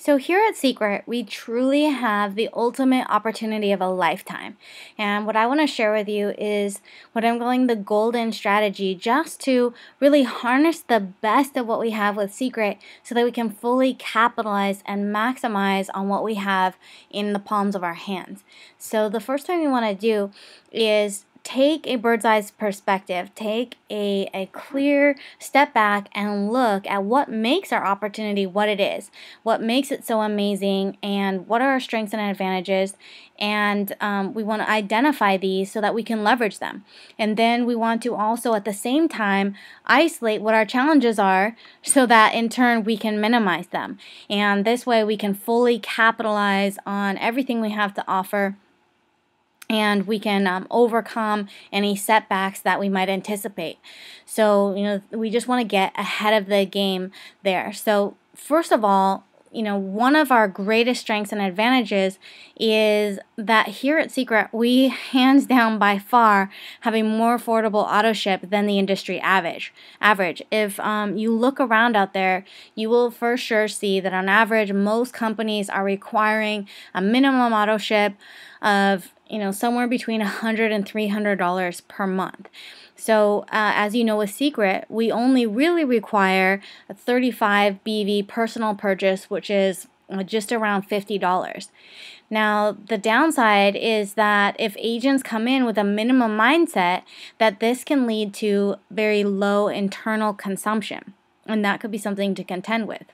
So here at Seacret, we truly have the ultimate opportunity of a lifetime. And what I want to share with you is what I'm calling the golden strategy, just to really harness the best of what we have with Seacret so that we can fully capitalize and maximize on what we have in the palms of our hands. So the first thing we want to do is take a bird's eye perspective, take a clear step back and look at what makes our opportunity what it is, what makes it so amazing, and what are our strengths and advantages. And we want to identify these so that we can leverage them. And then we want to also at the same time isolate what our challenges are so that in turn we can minimize them. And this way we can fully capitalize on everything we have to offer, and we can overcome any setbacks that we might anticipate. So, we just want to get ahead of the game there. So, first of all, one of our greatest strengths and advantages is that here at Seacret, we hands down by far have a more affordable auto ship than the industry average. If you look around out there, you will for sure see that on average, most companies are requiring a minimum auto ship of somewhere between $100 and $300 per month. So as you know, with Seacret, we only really require a 35 BV personal purchase, which is just around $50. Now, the downside is that if agents come in with a minimum mindset, that this can lead to very low internal consumption, and that could be something to contend with.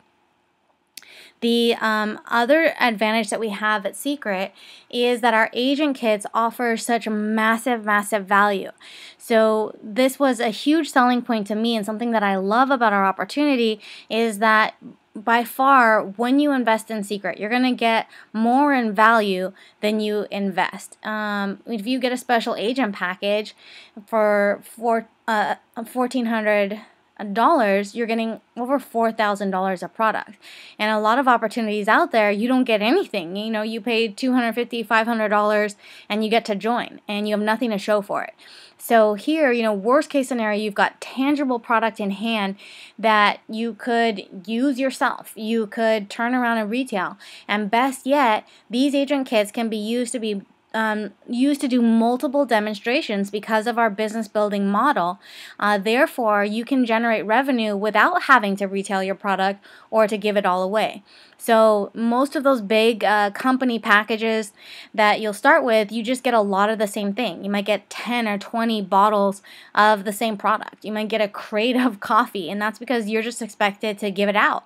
The other advantage that we have at Seacret is that our agent kits offer such massive value. So this was a huge selling point to me, and something that I love about our opportunity is that by far, when you invest in Seacret, you're going to get more in value than you invest. If you get a special agent package for $1,400, you're getting over $4,000 of product. And a lot of opportunities out there, you don't get anything. You pay $250, $500 and you get to join and you have nothing to show for it. So here, worst case scenario, you've got tangible product in hand that you could use yourself. You could turn around and retail. And best yet, these agent kits can be used to do multiple demonstrations because of our business building model. Therefore, you can generate revenue without having to retail your product or to give it all away. So most of those big company packages that you'll start with, you just get a lot of the same thing. You might get 10 or 20 bottles of the same product. You might get a crate of coffee, and that's because you're just expected to give it out.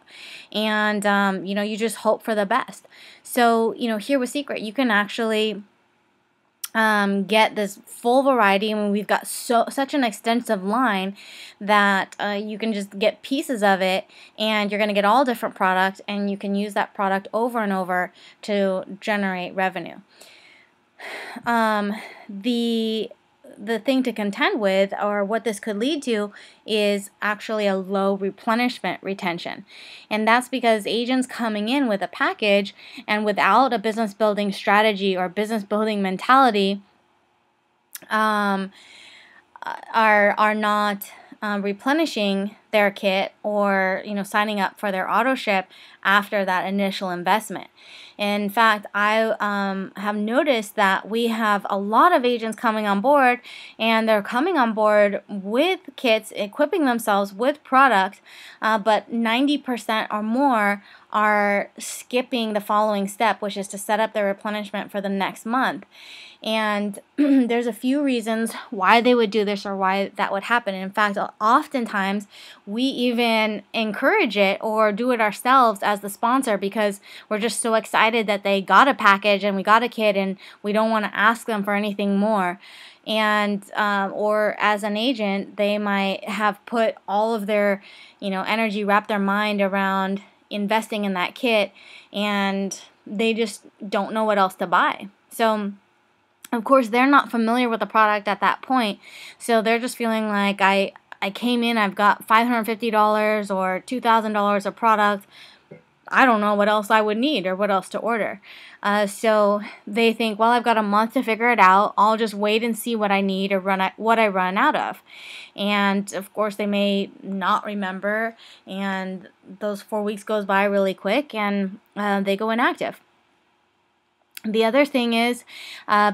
And, you just hope for the best. So, here with Seacret, you can actually get this full variety. I mean, we've got such an extensive line that you can just get pieces of it, and you're going to get all different products, and you can use that product over and over to generate revenue. The thing to contend with, or what this could lead to, is actually a low replenishment retention. And that's because agents coming in with a package and without a business building strategy or business building mentality are not replenishing their kit or signing up for their auto ship after that initial investment. In fact, I have noticed that we have a lot of agents coming on board, and they're coming on board with kits, equipping themselves with product, but 90% or more are skipping the following step, which is to set up their replenishment for the next month. And there's a few reasons why they would do this or why that would happen. In fact, oftentimes we even encourage it or do it ourselves as the sponsor because we're just so excited that they got a package and we got a kit, and we don't want to ask them for anything more. And or as an agent, they might have put all of their energy, wrap their mind around investing in that kit, and they just don't know what else to buy. So of course, they're not familiar with the product at that point, so they're just feeling like I came in, I've got $550 or $2,000 of product, I don't know what else I would need or what else to order. So they think, well, I've got a month to figure it out. I'll just wait and see what I need or what I run out of. And of course, they may not remember, and those 4 weeks goes by really quick, and they go inactive. The other thing is,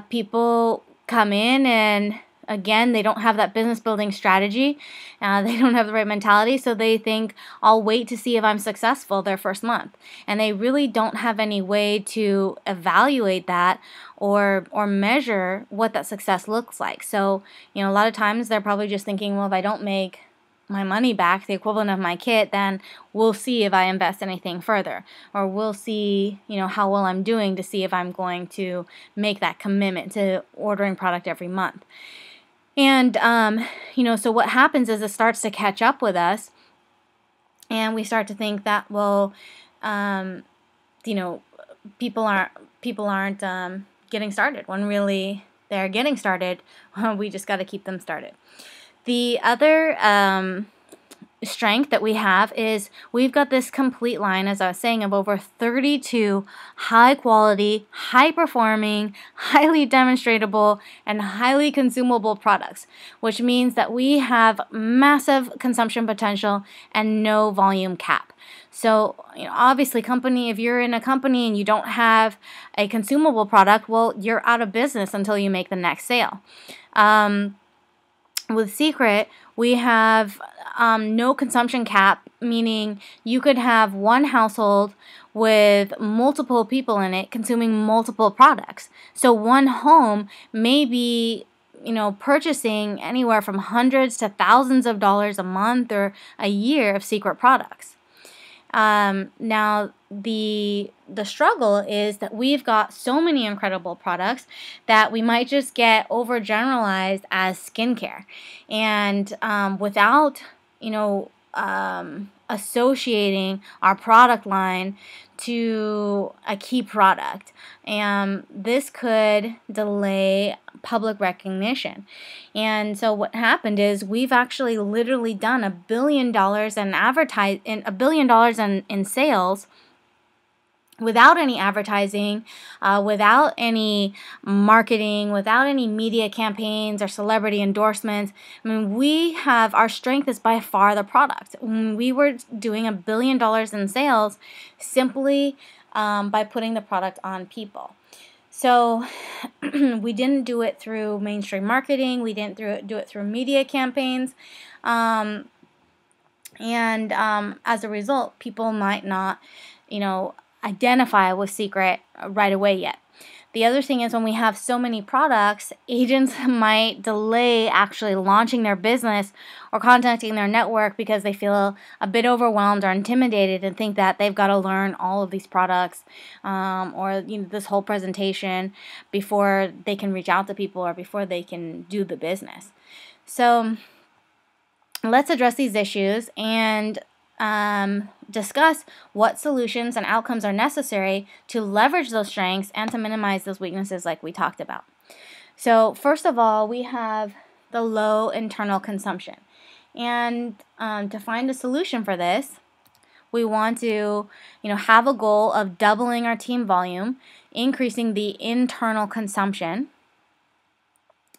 people come in and again, they don't have that business building strategy. They don't have the right mentality, so they think, I'll wait to see if I'm successful their first month. And they really don't have any way to evaluate that or measure what that success looks like. So, a lot of times they're probably just thinking, well, if I don't make my money back, the equivalent of my kit, then we'll see if I invest anything further, or we'll see, how well I'm doing to see if I'm going to make that commitment to ordering product every month. And, so what happens is it starts to catch up with us, and we start to think that, well, people aren't getting started, when really they're getting started. We just got to keep them started. The other strength that we have is we've got this complete line, as I was saying, of over 32 high quality, high performing, highly demonstratable, and highly consumable products, which means that we have massive consumption potential and no volume cap. So, obviously, if you're in a company and you don't have a consumable product, well, you're out of business until you make the next sale. With Seacret, we have no consumption cap, meaning you could have one household with multiple people in it consuming multiple products. So one home may be, purchasing anywhere from hundreds to thousands of dollars a month or a year of Seacret products. Now, the struggle is that we've got so many incredible products that we might just get overgeneralized as skincare, and without associating our product line to a key product, and this could delay public recognition. And so what happened is we've actually literally done $1 billion in sales without any advertising, without any marketing, without any media campaigns or celebrity endorsements. I mean, our strength is by far the product. We were doing $1 billion in sales simply by putting the product on people. So we didn't do it through mainstream marketing. We didn't do it through media campaigns. And as a result, people might not, identify with Seacret right away yet. The other thing is, when we have so many products, agents might delay actually launching their business or contacting their network because they feel a bit overwhelmed or intimidated and think that they've got to learn all of these products or this whole presentation before they can reach out to people or before they can do the business. So let's address these issues and discuss what solutions and outcomes are necessary to leverage those strengths and to minimize those weaknesses like we talked about. So first of all, we have the low internal consumption. And to find a solution for this, we want to have a goal of doubling our team volume, increasing the internal consumption,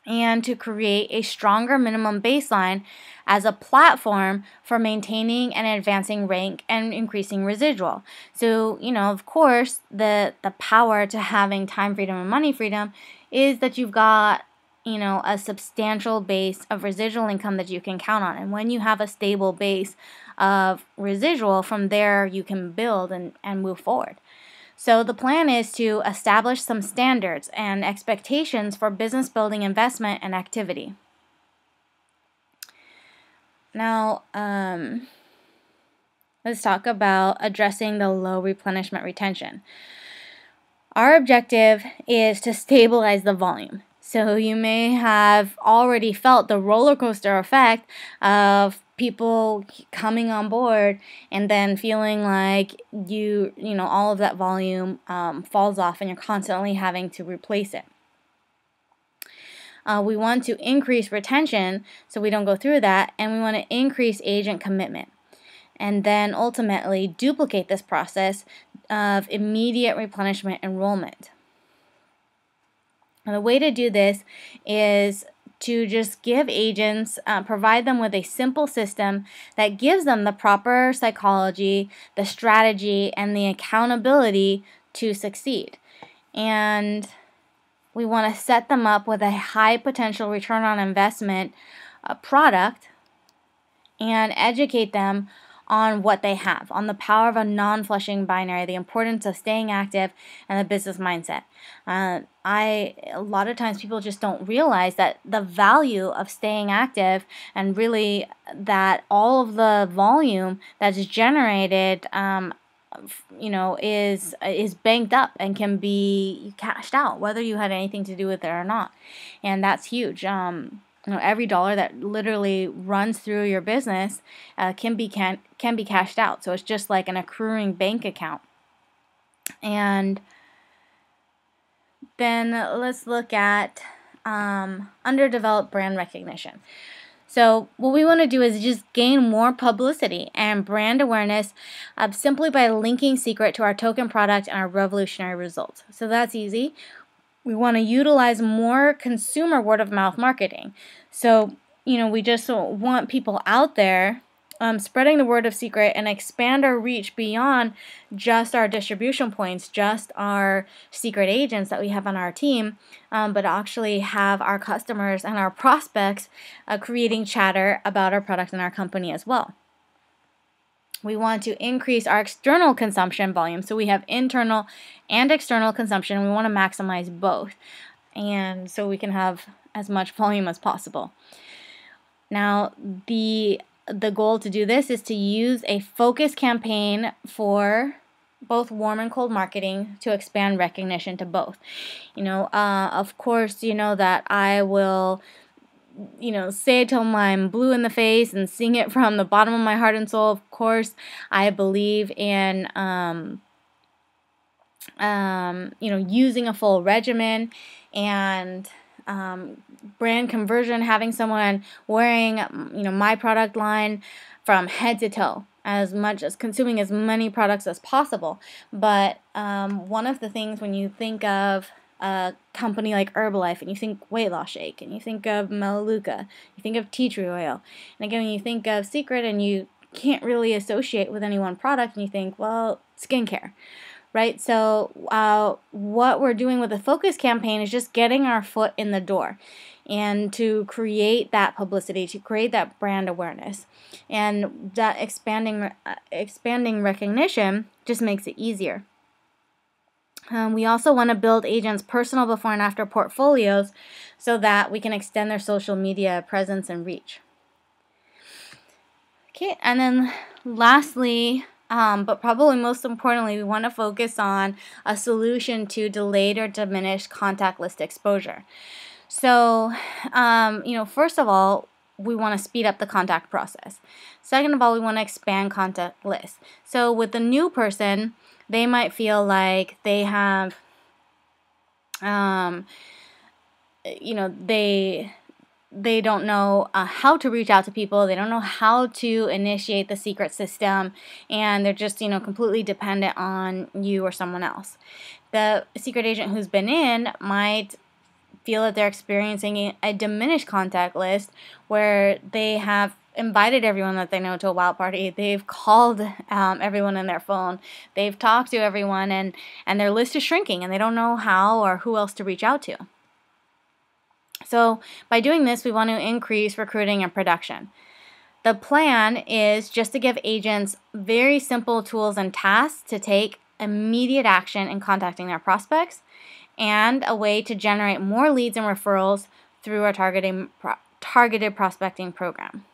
and to create a stronger minimum baseline as a platform for maintaining and advancing rank and increasing residual. So, of course, the power to having time freedom and money freedom is that you've got, a substantial base of residual income that you can count on. And when you have a stable base of residual, from there you can build and move forward. So the plan is to establish some standards and expectations for business building investment and activity. Now, let's talk about addressing the low replenishment retention. Our objective is to stabilize the volume. So you may have already felt the roller coaster effect of people coming on board and then feeling like all of that volume falls off and you're constantly having to replace it. We want to increase retention so we don't go through that, and we want to increase agent commitment. and then ultimately duplicate this process of immediate replenishment enrollment. And the way to do this is to just give agents, provide them with a simple system that gives them the proper psychology, the strategy, and the accountability to succeed. And we want to set them up with a high potential return on investment product and educate them on what they have, on the power of a non-flushing binary, the importance of staying active, and the business mindset. A lot of times people just don't realize that the value of staying active, and really that all of the volume that's generated is banked up and can be cashed out, whether you had anything to do with it or not. And that's huge. Every dollar that literally runs through your business can be cashed out. So it's just like an accruing bank account. And then let's look at underdeveloped brand recognition. So what we want to do is just gain more publicity and brand awareness simply by linking Seacret to our token product and our revolutionary results. So that's easy. We want to utilize more consumer word of mouth marketing. So, we just want people out there spreading the word of Seacret and expand our reach beyond just our distribution points, just our Seacret agents that we have on our team, but actually have our customers and our prospects creating chatter about our product and our company as well. We want to increase our external consumption volume. So we have internal and external consumption. We want to maximize both. And so we can have as much volume as possible. Now, the goal to do this is to use a focus campaign for both warm and cold marketing to expand recognition to both. Of course, that I will say it till I'm blue in the face and sing it from the bottom of my heart and soul. Of course, I believe in, using a full regimen and brand conversion, having someone wearing, my product line from head to toe, as much as consuming as many products as possible. But one of the things when you think of a company like Herbalife, and you think weight loss shake, and you think of Melaleuca, you think of tea tree oil, and again, when you think of Seacret, and you can't really associate with any one product, and you think, well, skincare, right? So what we're doing with the focus campaign is just getting our foot in the door, and to create that publicity, to create that brand awareness, and that expanding recognition just makes it easier. We also want to build agents' personal before and after portfolios so that we can extend their social media presence and reach. Okay, and then lastly, but probably most importantly, we want to focus on a solution to delayed or diminished contact list exposure. So, first of all, we want to speed up the contact process. Second of all, we want to expand contact lists. So with the new person, they might feel like they have, they don't know how to reach out to people. They don't know how to initiate the Seacret system, and they're just, completely dependent on you or someone else. The Seacret agent who's been in might feel that they're experiencing a diminished contact list where they have invited everyone that they know to a wild party. They've called everyone in their phone. They've talked to everyone, and their list is shrinking, and they don't know how or who else to reach out to. So by doing this, we want to increase recruiting and production. The plan is just to give agents very simple tools and tasks to take immediate action in contacting their prospects, and a way to generate more leads and referrals through our targeted prospecting program.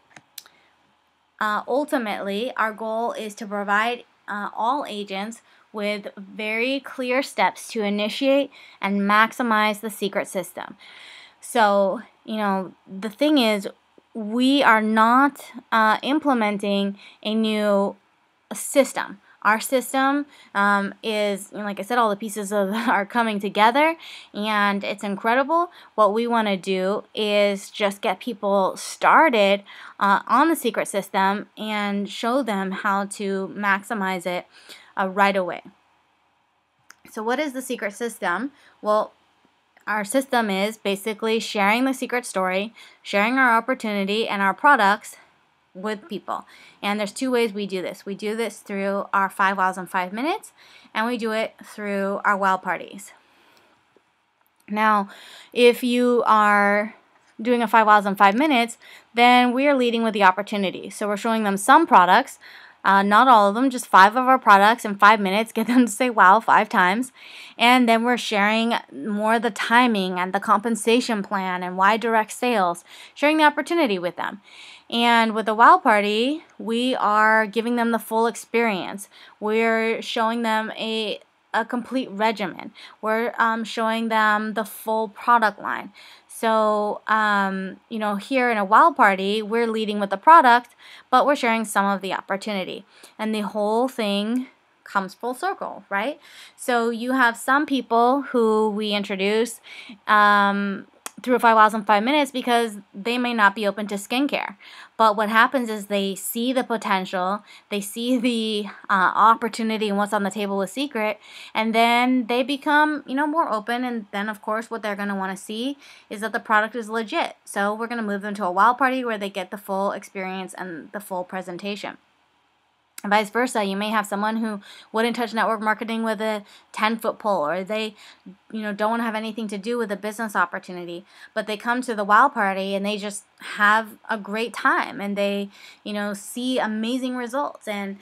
Ultimately, our goal is to provide all agents with very clear steps to initiate and maximize the Seacret system. So, the thing is, we are not implementing a new system. Our system is, like I said, all the pieces are coming together, and it's incredible. What we want to do is just get people started on the Seacret System and show them how to maximize it right away. So what is the Seacret System? Well, our system is basically sharing the secret story, sharing our opportunity and our products with people. And there's two ways we do this. We do this through our 5 wows in 5 minutes, and we do it through our wow parties. Now, if you are doing a 5 wows in 5 minutes, then we are leading with the opportunity. So we're showing them some products, not all of them, just 5 of our products in 5 minutes, get them to say wow 5 times. And then we're sharing more of the timing and the compensation plan and why direct sales, sharing the opportunity with them. And with the wow party, we are giving them the full experience. We're showing them a complete regimen. We're showing them the full product line. So, here in a wow party, we're leading with the product, but we're sharing some of the opportunity. And the whole thing comes full circle, right? So you have some people who we introduce through 5 wows in 5 minutes because they may not be open to skincare. But what happens is they see the potential, they see the opportunity and what's on the table with Seacret, and then they become, more open. And then, of course, what they're going to want to see is that the product is legit. So we're going to move them to a wow party where they get the full experience and the full presentation. And vice versa, you may have someone who wouldn't touch network marketing with a 10-foot pole, or they, don't want to have anything to do with a business opportunity, but they come to the wow party and they just have a great time and they, see amazing results. And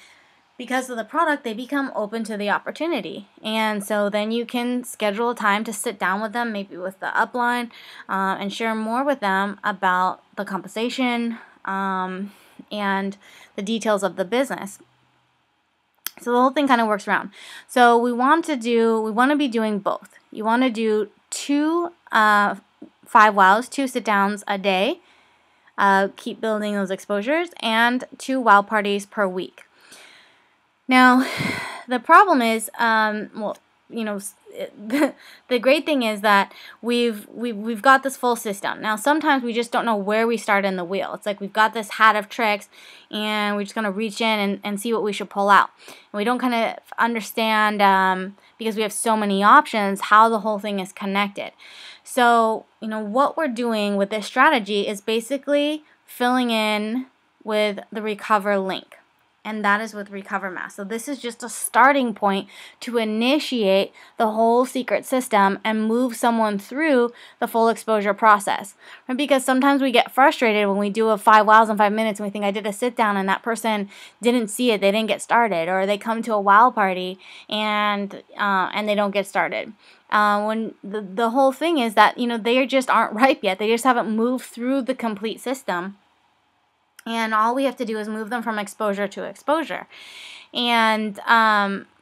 because of the product, they become open to the opportunity. And so then you can schedule a time to sit down with them, maybe with the upline, and share more with them about the compensation and the details of the business. So the whole thing kind of works around. So we want to be doing both. You want to do 2 5 wows, 2 sit downs a day, keep building those exposures, and 2 wow parties per week. Now, the problem is, the great thing is that we've got this full system. Now, sometimes we just don't know where we start in the wheel. It's like we've got this hat of tricks, and we're just going to reach in and see what we should pull out. And we don't kind of understand, because we have so many options, how the whole thing is connected. So, what we're doing with this strategy is basically filling in with the recover link. And that is with Recover Mask. So this is just a starting point to initiate the whole Seacret System and move someone through the full exposure process. Right? Because sometimes we get frustrated when we do a 5 wows in 5 minutes and we think I did a sit down and that person didn't see it, they didn't get started, or they come to a wow party and they don't get started. When the whole thing is that they just aren't ripe yet. They just haven't moved through the complete system. And all we have to do is move them from exposure to exposure. And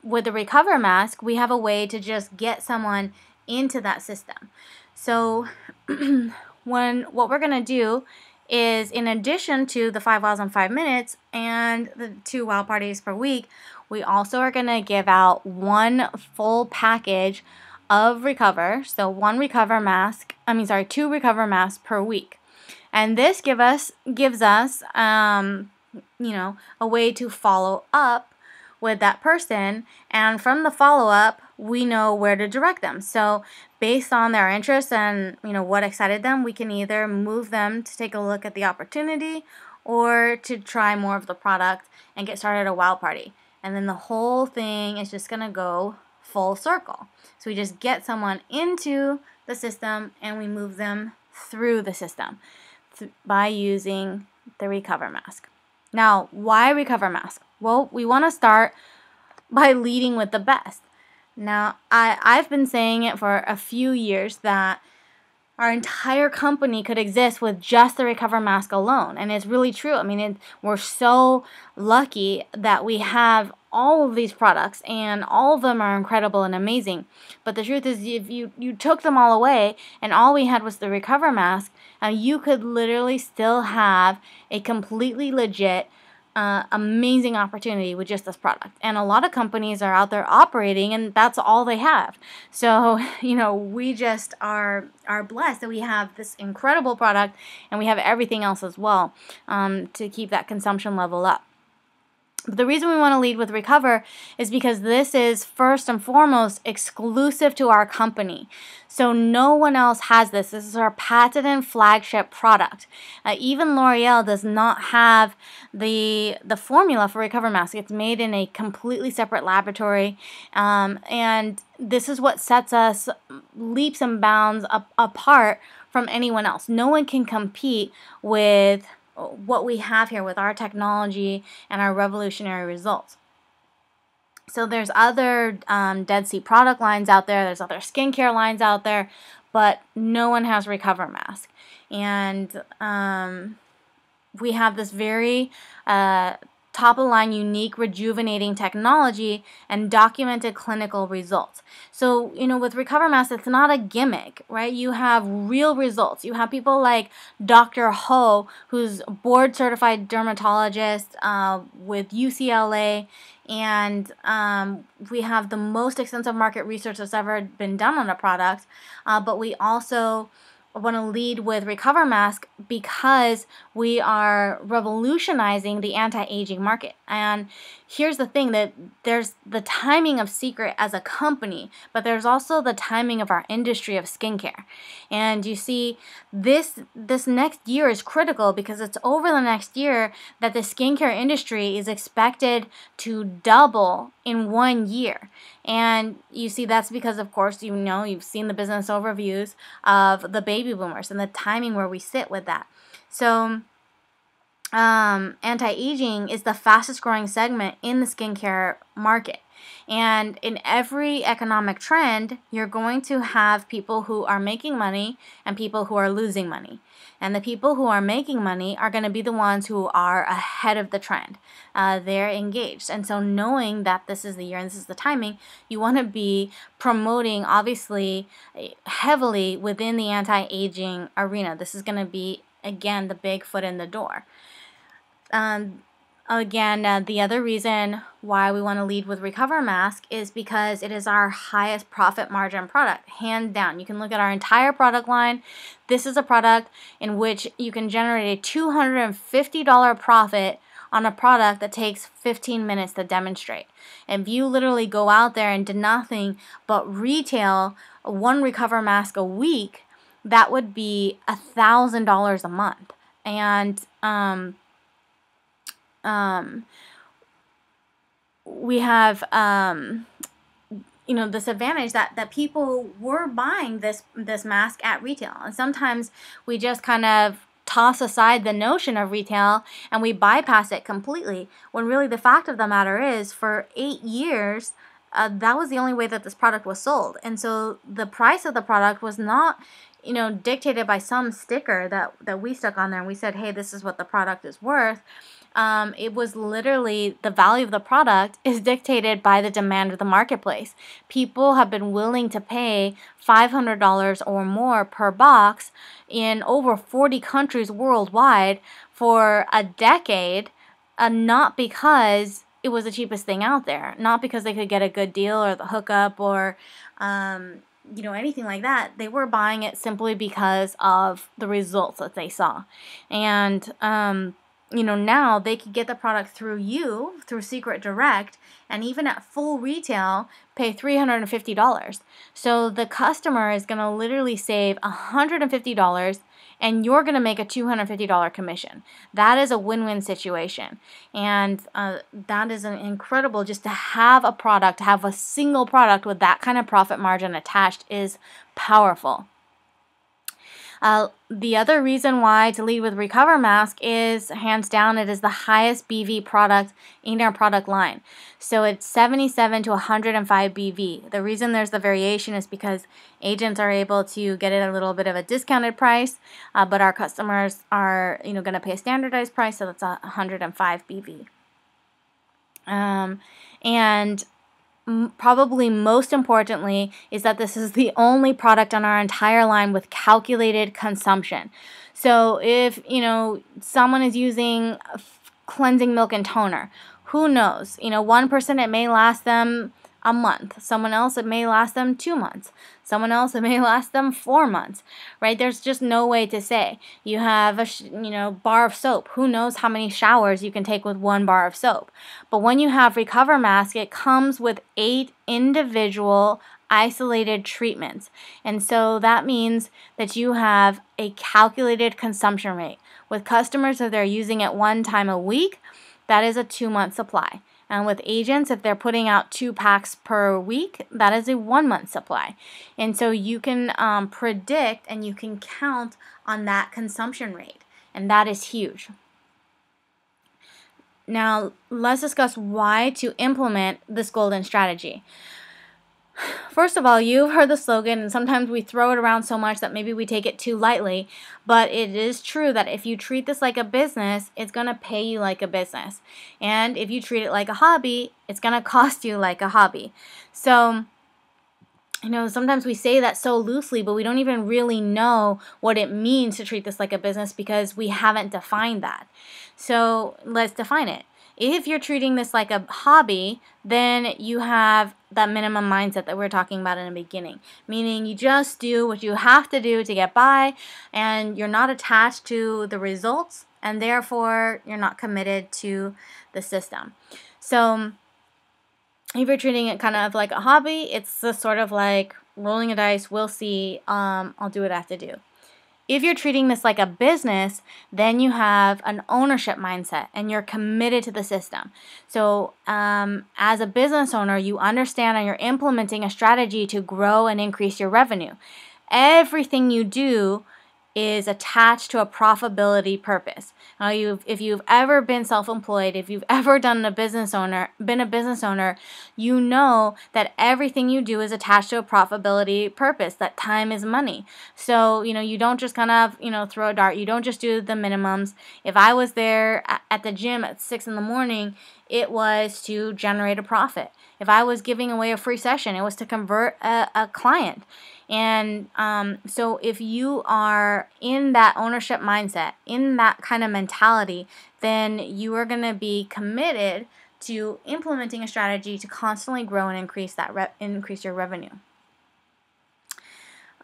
with the Recover Mask, we have a way to just get someone into that system. So what we're going to do is, in addition to the 5 wows in 5 minutes and the 2 wow parties per week, we also are going to give out 1 full package of Recover. So 2 Recover Masks per week. And this gives us a way to follow up with that person, and from the follow-up, we know where to direct them. So based on their interests and what excited them, we can either move them to take a look at the opportunity or to try more of the product and get started at a wow party. And then the whole thing is just going to go full circle. So we just get someone into the system and we move them through the system by using the Recover Mask. Now, why Recover Mask? Well, we want to start by leading with the best. Now, I've been saying it for a few years that our entire company could exist with just the Recover Mask alone. And it's really true. I mean, we're so lucky that we have all of these products, and all of them are incredible and amazing. But the truth is, if you took them all away and all we had was the Recover Mask, you could literally still have a completely legit amazing opportunity with just this product. And a lot of companies are out there operating and that's all they have. So, we just are blessed that we have this incredible product and we have everything else as well to keep that consumption level up. But the reason we want to lead with Recover is because this is first and foremost exclusive to our company. So no one else has this. This is our patented flagship product. Even L'Oreal does not have the formula for Recover Mask. It's made in a completely separate laboratory. And this is what sets us leaps and bounds apart from anyone else. No one can compete with what we have here with our technology and our revolutionary results. So there's other Dead Sea product lines out there, there's other skincare lines out there, but no one has Recover Mask. And we have this very top-of-the-line, unique, rejuvenating technology and documented clinical results. So, with Recover Mask, it's not a gimmick, right? You have real results. You have people like Dr. Ho, who's board-certified dermatologist with UCLA, and we have the most extensive market research that's ever been done on a product, but we also want to lead with Recover Mask because we are revolutionizing the anti-aging market. And here's the thing, that there's the timing of Seacret as a company, but there's also the timing of our industry of skincare. And you see, this next year is critical because it's over the next year that the skincare industry is expected to double in 1 year. And you see, that's because, of course, you've seen the business overviews of the baby boomers and the timing where we sit with that. So anti-aging is the fastest growing segment in the skincare market. And in every economic trend, you're going to have people who are making money and people who are losing money. And the people who are making money are going to be the ones who are ahead of the trend. They're engaged. And so knowing that this is the year and this is the timing, you want to be promoting, obviously, heavily within the anti-aging arena. This is going to be, again, the big foot in the door. The other reason why we want to lead with Recover Mask is because it is our highest profit margin product, hands down. You can look at our entire product line. This is a product in which you can generate a $250 profit on a product that takes 15 minutes to demonstrate. If you literally go out there and did nothing but retail one Recover Mask a week, that would be $1,000 a month. And we have this advantage that people were buying this mask at retail, and sometimes we just kind of toss aside the notion of retail and we bypass it completely, when really the fact of the matter is, for 8 years that was the only way that this product was sold. And so the price of the product was not dictated by some sticker that we stuck on there and we said, hey, this is what the product is worth. It was literally, the value of the product is dictated by the demand of the marketplace. People have been willing to pay $500 or more per box in over 40 countries worldwide for a decade, not because it was the cheapest thing out there, not because they could get a good deal or the hookup or anything like that. They were buying it simply because of the results that they saw. And now they could get the product through Seacret Direct, and even at full retail, pay $350. So the customer is going to literally save $150, and you're going to make a $250 commission. That is a win-win situation. And that is incredible. Just to have a product, to have a single product with that kind of profit margin attached is powerful. The other reason why to lead with Recover Mask is, hands down, it is the highest BV product in our product line. So it's 77 to 105 BV. The reason there's the variation is because agents are able to get it a little bit of a discounted price, but our customers are going to pay a standardized price, so that's 105 BV. And probably most importantly is that this is the only product on our entire line with calculated consumption. So if someone is using cleansing milk and toner. Who knows? One person, it may last them a month. Someone else, it may last them 2 months. Someone else, it may last them 4 months, right? There's just no way to say. You have a bar of soap. Who knows how many showers you can take with 1 bar of soap? But when you have Recover Mask, it comes with 8 individual isolated treatments. And so that means that you have a calculated consumption rate. With customers, if they're using it 1 time a week, that is a 2-month supply. And with agents, if they're putting out 2 packs per week, that is a 1-month supply. And so you can predict and you can count on that consumption rate. And that is huge. Now, let's discuss why to implement this golden strategy. First of all, you've heard the slogan, and sometimes we throw it around so much that maybe we take it too lightly, but it is true that if you treat this like a business, it's going to pay you like a business. And if you treat it like a hobby, it's going to cost you like a hobby. So, sometimes we say that so loosely, but we don't even really know what it means to treat this like a business because we haven't defined that. So let's define it. If you're treating this like a hobby, then you have that minimum mindset that we were talking about in the beginning, meaning you just do what you have to do to get by, and you're not attached to the results, and therefore you're not committed to the system. So if you're treating it kind of like a hobby, it's just sort of like rolling a dice, we'll see, I'll do what I have to do. If you're treating this like a business, then you have an ownership mindset and you're committed to the system. So as a business owner, you understand and you're implementing a strategy to grow and increase your revenue. Everything you do is attached to a profitability purpose. Now, if you've ever been self-employed, if you've ever been a business owner, you know that everything you do is attached to a profitability purpose, that time is money. So, you don't just kind of, throw a dart. You don't just do the minimums. If I was there at the gym at 6 in the morning, it was to generate a profit. If I was giving away a free session, it was to convert a client. And so if you are in that ownership mindset, in that kind of mentality, then you are going to be committed to implementing a strategy to constantly grow and increase your revenue.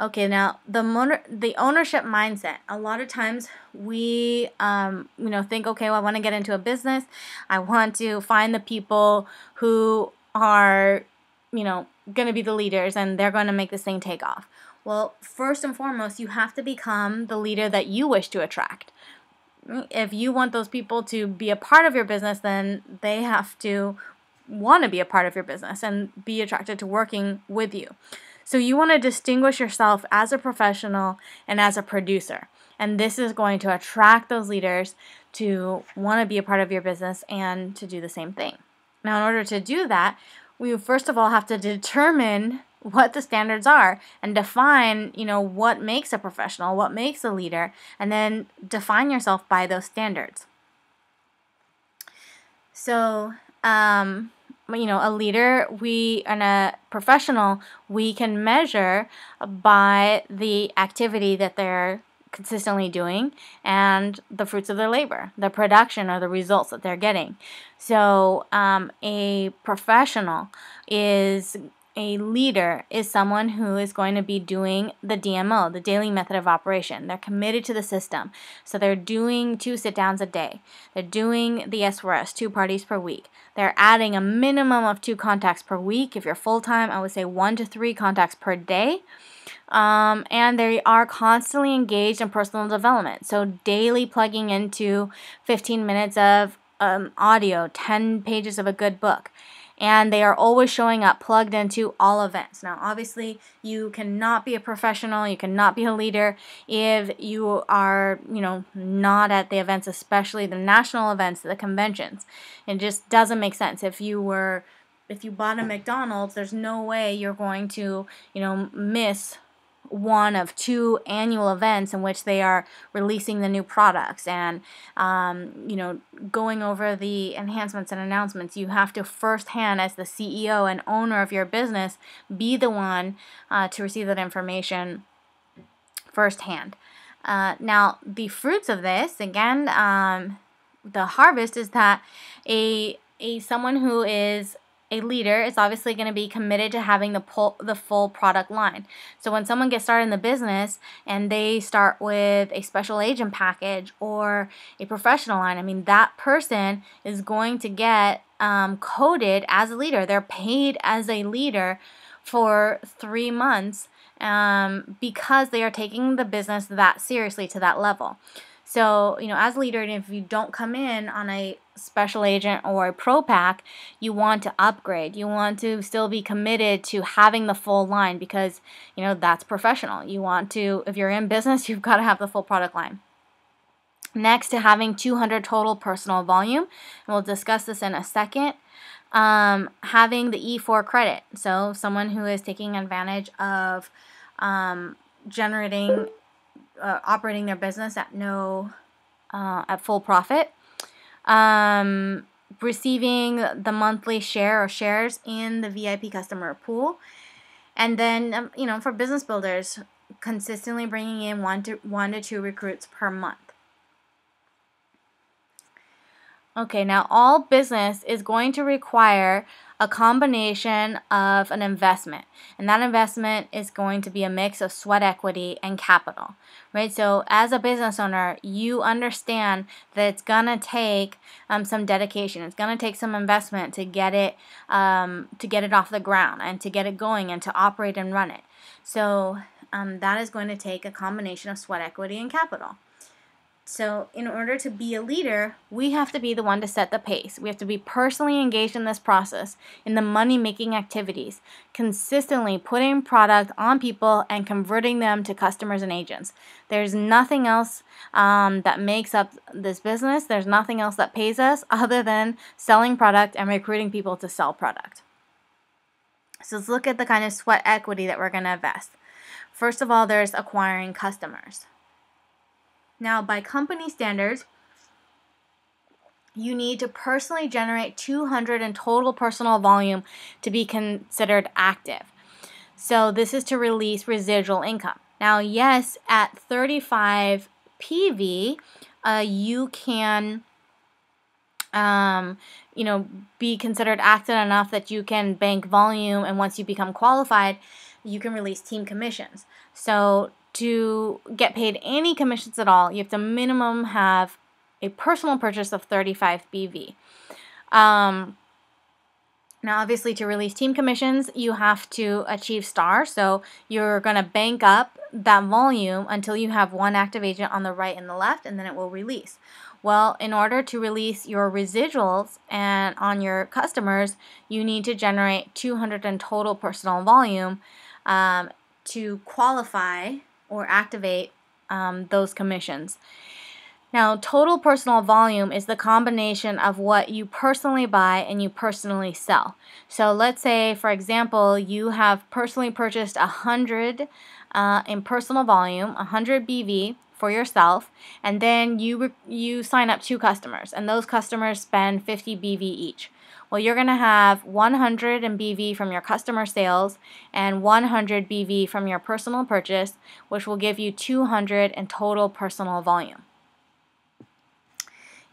Okay, now the ownership mindset. A lot of times we think, okay, well, I want to get into a business. I want to find the people who are going to be the leaders and they're going to make this thing take off. Well, first and foremost, you have to become the leader that you wish to attract. If you want those people to be a part of your business, then they have to want to be a part of your business and be attracted to working with you. So you want to distinguish yourself as a professional and as a producer. And this is going to attract those leaders to want to be a part of your business and to do the same thing. Now, in order to do that, we first of all have to determine what the standards are and define, what makes a professional, what makes a leader, and then define yourself by those standards. So, a leader, and a professional, we can measure by the activity that they're consistently doing and the fruits of their labor, the production or the results that they're getting. So a professional is a leader is someone who is going to be doing the DMO, the daily method of operation. They're committed to the system. So they're doing 2 sit-downs a day. They're doing the S4S, 2 parties per week. They're adding a minimum of 2 contacts per week. If you're full-time, I would say 1 to 3 contacts per day. And they are constantly engaged in personal development. So daily plugging into 15 minutes of audio, 10 pages of a good book. And they are always showing up plugged into all events. Now, obviously, you cannot be a professional, you cannot be a leader if you are, not at the events, especially the national events, the conventions. It just doesn't make sense. If you bought a McDonald's, there's no way you're going to, miss one of 2 annual events in which they are releasing the new products and going over the enhancements and announcements. You have to firsthand, as the CEO and owner of your business, be the one to receive that information firsthand. Now, the fruits of this, again, the harvest is that a someone who is a leader is obviously going to be committed to having the full product line. So when someone gets started in the business and they start with a special agent package or a professional line, I mean, that person is going to get coded as a leader. They're paid as a leader for 3 months because they are taking the business that seriously to that level. So, as a leader, if you don't come in on a special agent or a pro pack, you want to upgrade. You want to still be committed to having the full line because, that's professional. You want to, if you're in business, you've got to have the full product line. Next to having 200 total personal volume, and we'll discuss this in a second. Having the E4 credit. So someone who is taking advantage of operating their business at full profit, receiving the monthly share or shares in the VIP customer pool, and then for business builders, consistently bringing in one to two recruits per month. Okay, now all business is going to require a combination of an investment, and that investment is going to be a mix of sweat equity and capital, right? So as a business owner, you understand that it's gonna take some dedication. It's gonna take some investment to get it off the ground and to get it going and to operate and run it. So that is going to take a combination of sweat equity and capital. So in order to be a leader, we have to be the one to set the pace. We have to be personally engaged in this process, in the money-making activities, consistently putting product on people and converting them to customers and agents. There's nothing else that makes up this business. There's nothing else that pays us other than selling product and recruiting people to sell product. So let's look at the kind of sweat equity that we're going to invest. First of all, there's acquiring customers. Now, by company standards, you need to personally generate 200 in total personal volume to be considered active. So this is to release residual income. Now, yes, at 35 PV, you can be considered active enough that you can bank volume, and once you become qualified, you can release team commissions. So to get paid any commissions at all, you have to minimum have a personal purchase of 35 BV. Now, obviously, to release team commissions, you have to achieve STAR. So you're going to bank up that volume until you have one active agent on the right and the left, and then it will release. Well, in order to release your residuals and on your customers, you need to generate 200 in total personal volume to qualify or activate those commissions. Now, total personal volume is the combination of what you personally buy and you personally sell. So let's say, for example, you have personally purchased 100 in personal volume, 100 BV for yourself, and then you sign up 2 customers, and those customers spend 50 BV each. Well, you're going to have 100 in BV from your customer sales and 100 BV from your personal purchase, which will give you 200 in total personal volume.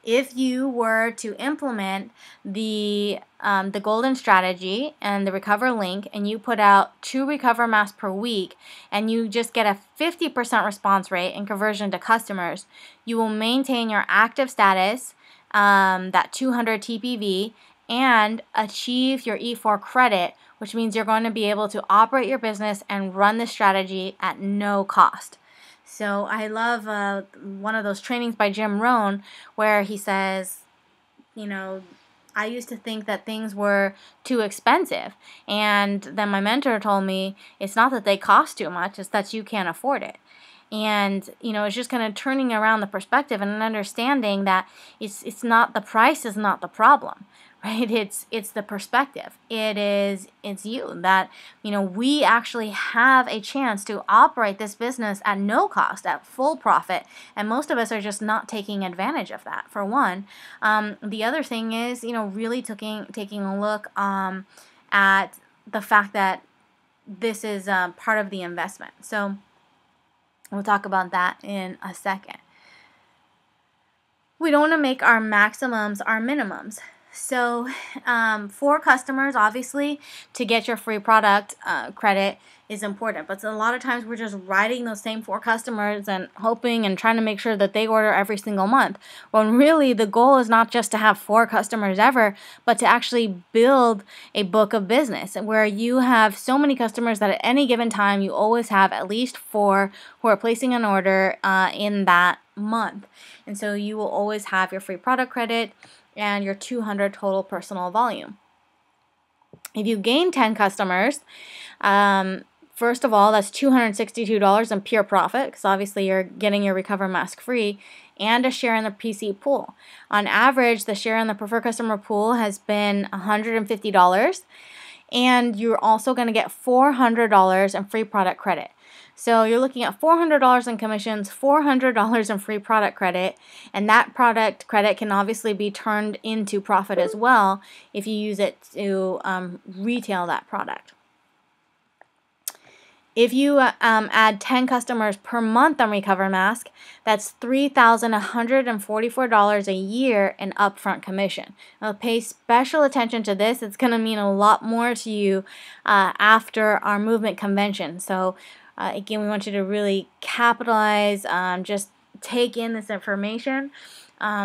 If you were to implement the golden strategy and the recover link, and you put out 2 recover masks per week, and you just get a 50% response rate in conversion to customers, you will maintain your active status, that 200 TPV, and achieve your E4 credit, which means you're going to be able to operate your business and run the strategy at no cost. So I love one of those trainings by Jim Rohn where he says, I used to think that things were too expensive. And then my mentor told me it's not that they cost too much, it's that you can't afford it. And, it's just kind of turning around the perspective and understanding that it's not, the price is not the problem, right? It's the perspective. It's you that, we actually have a chance to operate this business at no cost, at full profit. And most of us are just not taking advantage of that, for one. The other thing is, really taking a look at the fact that this is part of the investment. So we'll talk about that in a second. we don't want to make our maximums our minimums. So for customers, obviously, to get your free product credit is important. But a lot of times we're just writing those same 4 customers and hoping and trying to make sure that they order every single month. When really the goal is not just to have 4 customers ever, but to actually build a book of business where you have so many customers that at any given time you always have at least 4 who are placing an order in that month. And so you will always have your free product credit and your 200 total personal volume. If you gain 10 customers, first of all, that's $262 in pure profit, because obviously you're getting your Recover Mask free, and a share in the PC pool. On average, the share in the preferred customer pool has been $150, and you're also going to get $400 in free product credit. So you're looking at $400 in commissions, $400 in free product credit, and that product credit can obviously be turned into profit as well if you use it to retail that product. If you add 10 customers per month on Recover Mask, that's $3,144 a year in upfront commission. Now, pay special attention to this. It's going to mean a lot more to you after our movement convention. So again, we want you to really capitalize, just take in this information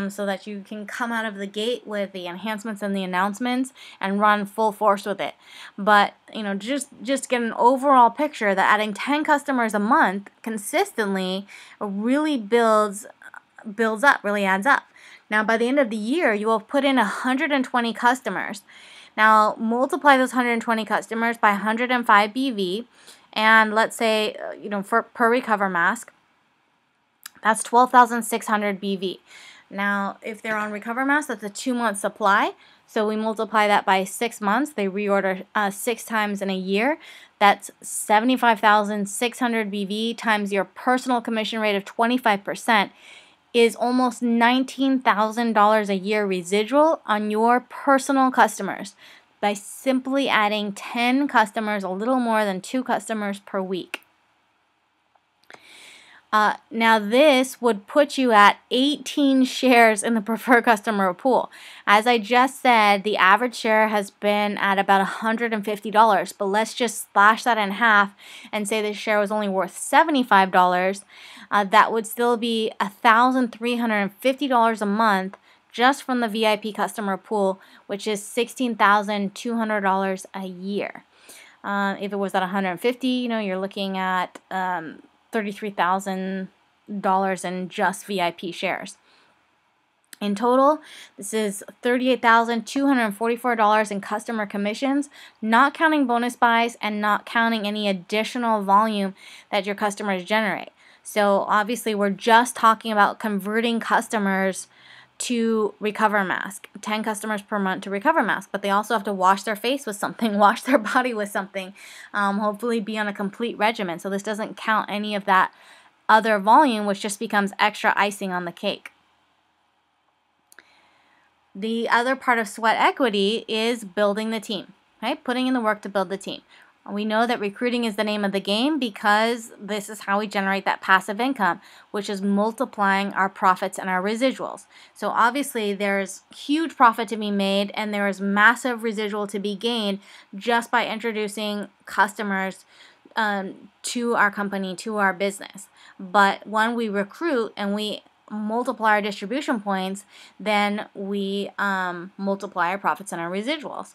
so that you can come out of the gate with the enhancements and the announcements and run full force with it. But just get an overall picture that adding 10 customers a month consistently really builds up, really adds up. Now, by the end of the year, you will put in 120 customers. Now, multiply those 120 customers by 105 BV, and let's say, per Recover Mask, that's 12,600 BV. Now, if they're on Recover Mask, that's a 2-month supply. So we multiply that by 6 months. They reorder 6 times in a year. That's 75,600 BV times your personal commission rate of 25% is almost $19,000 a year residual on your personal customers by simply adding 10 customers, a little more than 2 customers per week. Now this would put you at 18 shares in the preferred customer pool. As I just said, the average share has been at about $150, but let's just slash that in half and say the share was only worth $75. That would still be $1,350 a month just from the VIP customer pool, which is $16,200 a year. If it was at $150, you're looking at $33,000 in just VIP shares. In total, this is $38,244 in customer commissions, not counting bonus buys and not counting any additional volume that your customers generate. So obviously, we're just talking about converting customers to Recover Mask, 10 customers per month to Recover Mask, but they also have to wash their face with something, wash their body with something, hopefully be on a complete regimen. So this doesn't count any of that other volume, which just becomes extra icing on the cake. The other part of sweat equity is building the team, right? Putting in the work to build the team. We know that recruiting is the name of the game because this is how we generate that passive income, which is multiplying our profits and our residuals. So obviously there's huge profit to be made and there is massive residual to be gained just by introducing customers to our company, to our business. But when we recruit and we multiply our distribution points, then we multiply our profits and our residuals.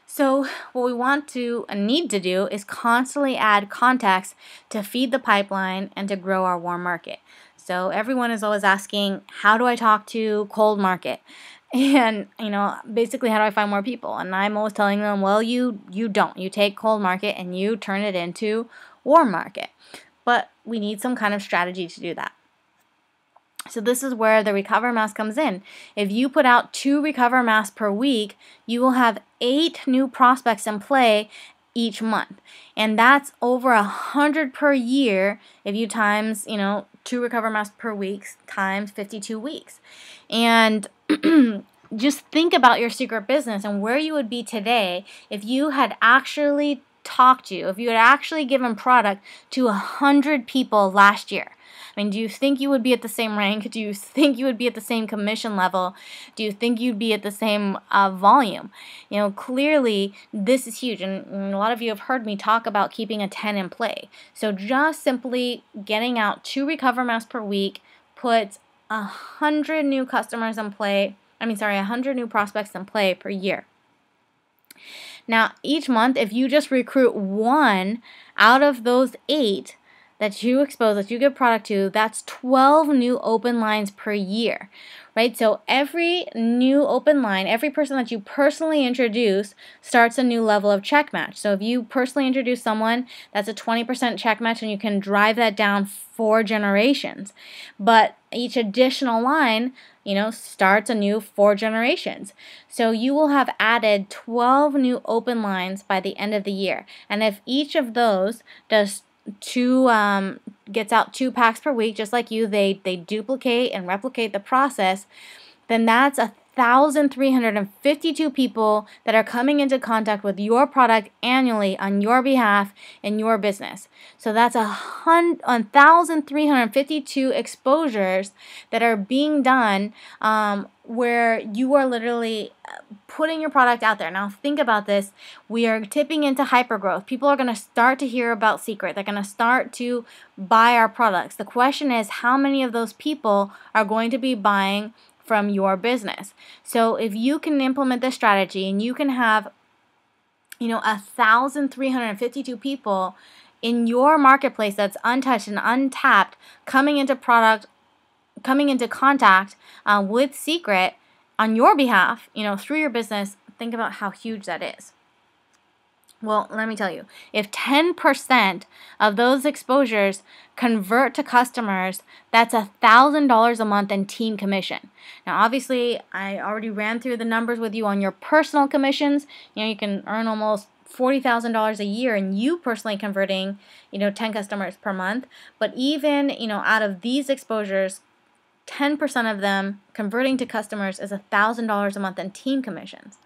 So what we want to and need to do is constantly add contacts to feed the pipeline and to grow our warm market. So everyone is always asking, how do I talk to cold market? And, basically, how do I find more people? And I'm always telling them, well, you don't. You take cold market and you turn it into warm market. But we need some kind of strategy to do that. So this is where the Recover Mask comes in. If you put out 2 Recover Masks per week, you will have 8 new prospects in play each month. And that's over 100 per year if you times, 2 Recover Masks per week times 52 weeks. And just think about your secret business and where you would be today if you had actually talked to, if you had actually given product to 100 people last year, I mean, do you think you would be at the same rank? Do you think you would be at the same commission level? Do you think you'd be at the same volume? Clearly, this is huge. And a lot of you have heard me talk about keeping a 10 in play. So just simply getting out 2 recover masks per week puts 100 new customers in play. 100 new prospects in play per year. Now, each month, if you just recruit 1 out of those 8 that you expose, that you give product to, that's 12 new open lines per year, right? So every new open line, every person that you personally introduce starts a new level of check match. So if you personally introduce someone, that's a 20% check match, and you can drive that down 4 generations. But each additional line, starts a new 4 generations. So you will have added 12 new open lines by the end of the year. And if each of those gets out 2 packs per week, just like you, they duplicate and replicate the process, then that's 1,352 people that are coming into contact with your product annually on your behalf in your business. So that's 1,352 exposures that are being done where you are literally putting your product out there. Now think about this. We are tipping into hypergrowth. People are going to start to hear about Seacret. They're going to start to buy our products. The question is, how many of those people are going to be buying from your business? So if you can implement this strategy and you can have 1,352 people in your marketplace that's untouched and untapped coming into contact with Seacret on your behalf, through your business, think about how huge that is. Well, let me tell you, if 10% of those exposures convert to customers, that's $1,000 a month in team commission. Now, obviously, I already ran through the numbers with you on your personal commissions. You can earn almost $40,000 a year and you personally converting, 10 customers per month. But even, out of these exposures, 10% of them converting to customers is $1,000 a month in team commissions.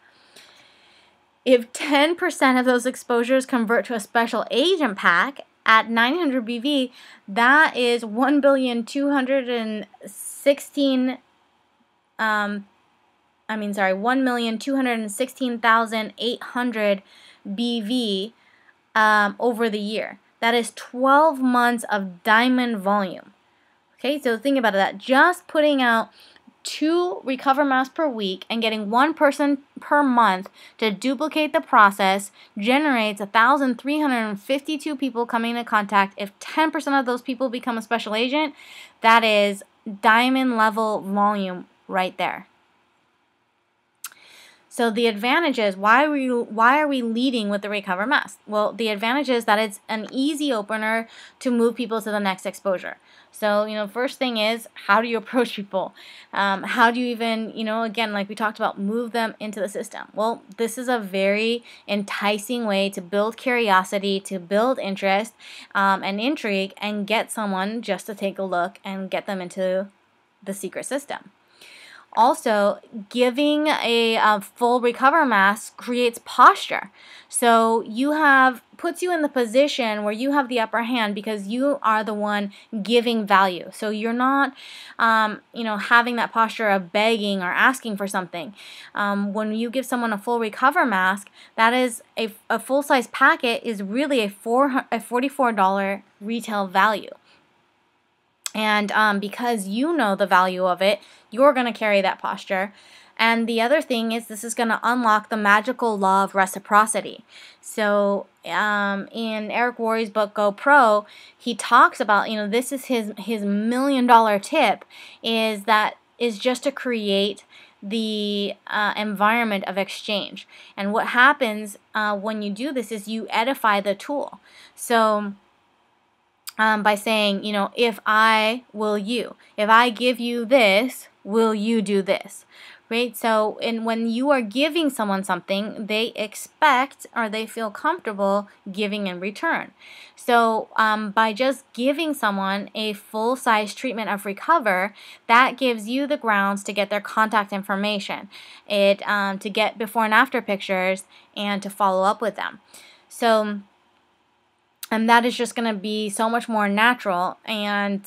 If 10% of those exposures convert to a special agent pack at 900 BV, that is 1,216,800 BV over the year. That is 12 months of diamond volume. Okay, so think about that. Just putting out 2 recover masks per week and getting 1 person per month to duplicate the process generates 1,352 people coming into contact. If 10% of those people become a special agent, that is diamond level volume right there. So the advantage is, why are we leading with the recover mask? Well, the advantage is that it's an easy opener to move people to the next exposure. So, first thing is, how do you approach people? How do you even, again, like we talked about, move them into the system? Well, this is a very enticing way to build curiosity, to build interest and intrigue, and get someone just to take a look and get them into the Seacret system. Also, giving a full recover mask creates posture. So puts you in the position where you have the upper hand because you are the one giving value. So you're not, having that posture of begging or asking for something. When you give someone a full recover mask, that is a full-size packet is really a $44 retail value. And because you know the value of it, you're going to carry that posture. And the other thing is, this is going to unlock the magical law of reciprocity. So in Eric Worre's book, Go Pro, he talks about, this is his $1 million tip, is just to create the environment of exchange. And what happens when you do this is you edify the tool. So by saying, if I give you this, will you do this? Right? So, when you are giving someone something, they expect or they feel comfortable giving in return. So, by just giving someone a full-size treatment of recover, that gives you the grounds to get their contact information, to get before and after pictures, and to follow up with them. So, And that is just going to be so much more natural, and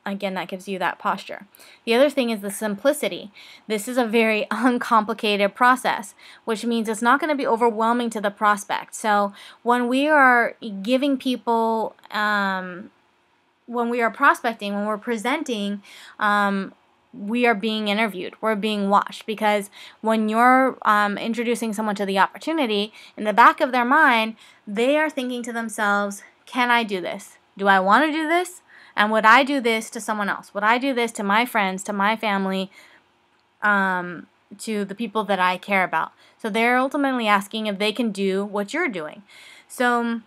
again, that gives you that posture. The other thing is the simplicity. This is a very uncomplicated process, which means it's not going to be overwhelming to the prospect. So when we are giving people, when we are prospecting, when we're presenting, we are being interviewed, we're being watched, because when you're introducing someone to the opportunity, in the back of their mind, they are thinking to themselves, can I do this? Do I want to do this? And would I do this to someone else? Would I do this to my friends, to my family, to the people that I care about? So they're ultimately asking if they can do what you're doing. So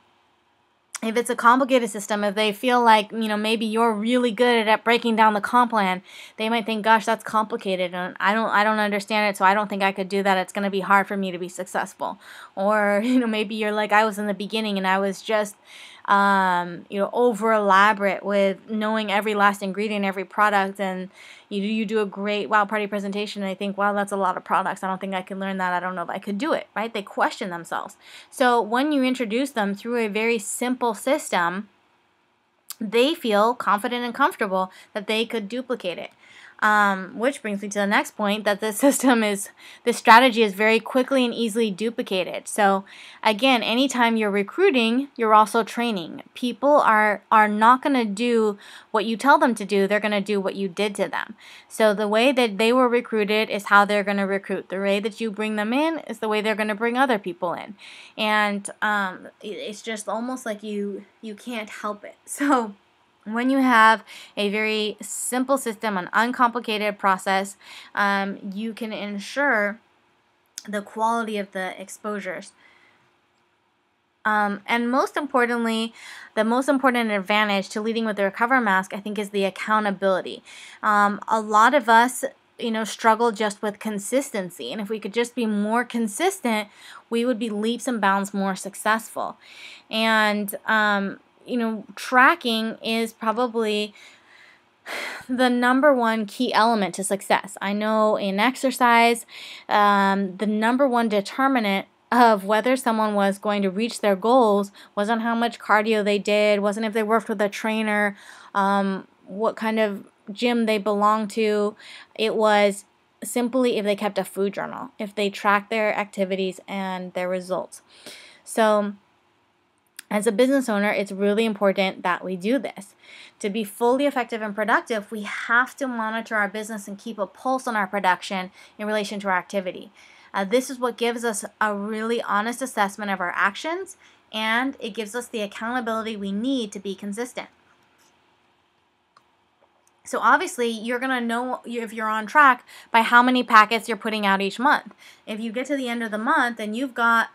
if it's a complicated system, if they feel like, maybe you're really good at breaking down the comp plan, they might think, gosh, that's complicated and I don't understand it, so I don't think I could do that. It's going to be hard for me to be successful. Or, maybe you're like I was in the beginning and I was just over elaborate with knowing every last ingredient, every product, and you do a great wow party presentation and I think, wow, that's a lot of products. I don't think I can learn that. I don't know if I could do it, right? They question themselves. So when you introduce them through a very simple system, they feel confident and comfortable that they could duplicate it. Which brings me to the next point, that this strategy is very quickly and easily duplicated. So again, anytime you're recruiting, you're also training. People are not going to do what you tell them to do. They're going to do what you did to them. So the way that they were recruited is how they're going to recruit. The way that you bring them in is the way they're going to bring other people in. And it's just almost like you can't help it. So when you have a very simple system, an uncomplicated process, you can ensure the quality of the exposures. And most importantly, the most important advantage to leading with the Recover Mask, I think, is the accountability. A lot of us struggle just with consistency. And if we could just be more consistent, we would be leaps and bounds more successful. And tracking is probably the number one key element to success. I know in exercise, the number one determinant of whether someone was going to reach their goals wasn't how much cardio they did, wasn't if they worked with a trainer, what kind of gym they belonged to. It was simply if they kept a food journal, if they tracked their activities and their results. So as a business owner, it's really important that we do this. To be fully effective and productive, we have to monitor our business and keep a pulse on our production in relation to our activity. This is what gives us a really honest assessment of our actions, and it gives us the accountability we need to be consistent. So obviously, you're going to know if you're on track by how many packets you're putting out each month. If you get to the end of the month and you've got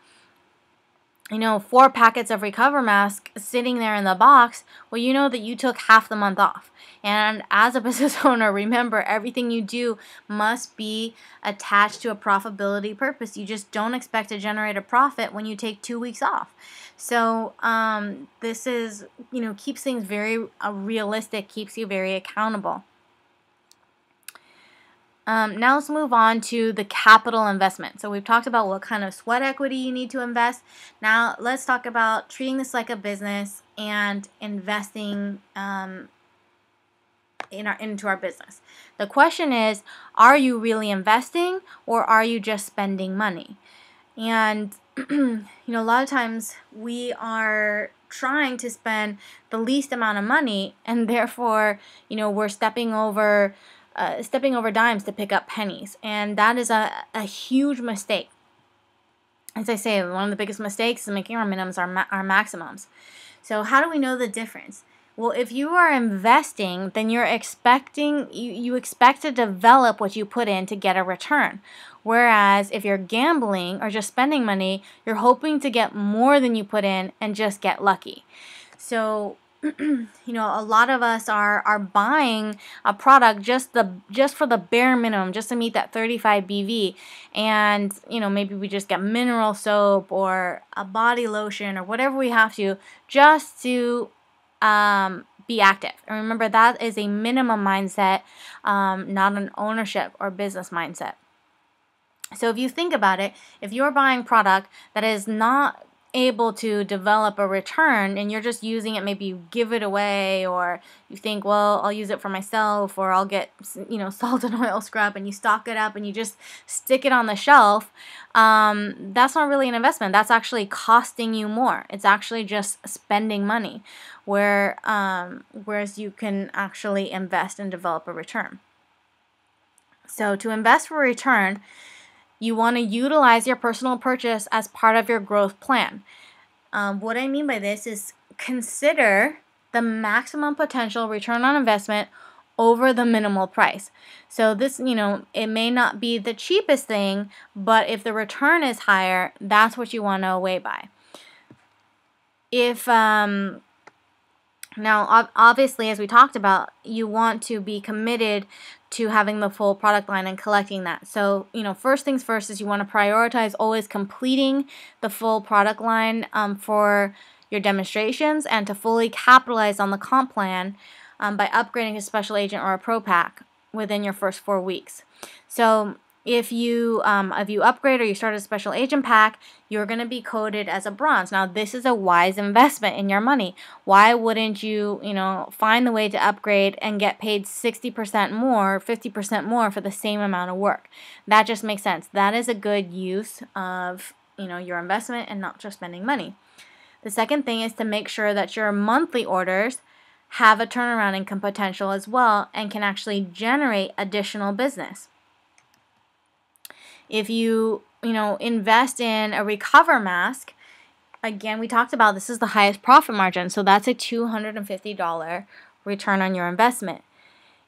4 packets of Recover Mask sitting there in the box, well, you know that you took half the month off. And as a business owner, remember, everything you do must be attached to a profitability purpose. You just don't expect to generate a profit when you take 2 weeks off. So this is, keeps things very realistic, keeps you very accountable. Now let's move on to the capital investment. So we've talked about what kind of sweat equity you need to invest. Now let's talk about treating this like a business and investing into our business. The question is, are you really investing or are you just spending money? And a lot of times we are trying to spend the least amount of money, and therefore we're stepping over dimes to pick up pennies, and that is a huge mistake. As I say, one of the biggest mistakes is making our minimums our maximums. So how do we know the difference? Well, if you are investing, then you expect to develop what you put in to get a return. Whereas if you're gambling or just spending money, you're hoping to get more than you put in and just get lucky. So a lot of us are buying a product just for the bare minimum, just to meet that 35 BV, and maybe we just get mineral soap or a body lotion or whatever we have to just to be active. And remember, that is a minimum mindset, not an ownership or business mindset. So if you think about it, if you're buying product that is not able to develop a return and you're just using it, maybe you give it away, or you think, well, I'll use it for myself, or I'll get, salt and oil scrub, and you stock it up and you just stick it on the shelf, that's not really an investment. That's actually costing you more. It's actually just spending money, whereas you can actually invest and develop a return. So to invest for a return, you want to utilize your personal purchase as part of your growth plan. What I mean by this is consider the maximum potential return on investment over the minimal price. So this, it may not be the cheapest thing, but if the return is higher, that's what you want to weigh by. If now, obviously, as we talked about, you want to be committed to having the full product line and collecting that. So, first things first is you want to prioritize always completing the full product line for your demonstrations, and to fully capitalize on the comp plan by upgrading to special agent or a pro pack within your first 4 weeks. So if you upgrade or you start a special agent pack, you're going to be coded as a bronze. Now, this is a wise investment in your money. Why wouldn't you, find the way to upgrade and get paid 60% more, 50% more for the same amount of work? That just makes sense. That is a good use of, your investment and not just spending money. The second thing is to make sure that your monthly orders have a turnaround income potential as well and can actually generate additional business. If you, invest in a recover mask, again, we talked about this is the highest profit margin, so that's a $250 return on your investment.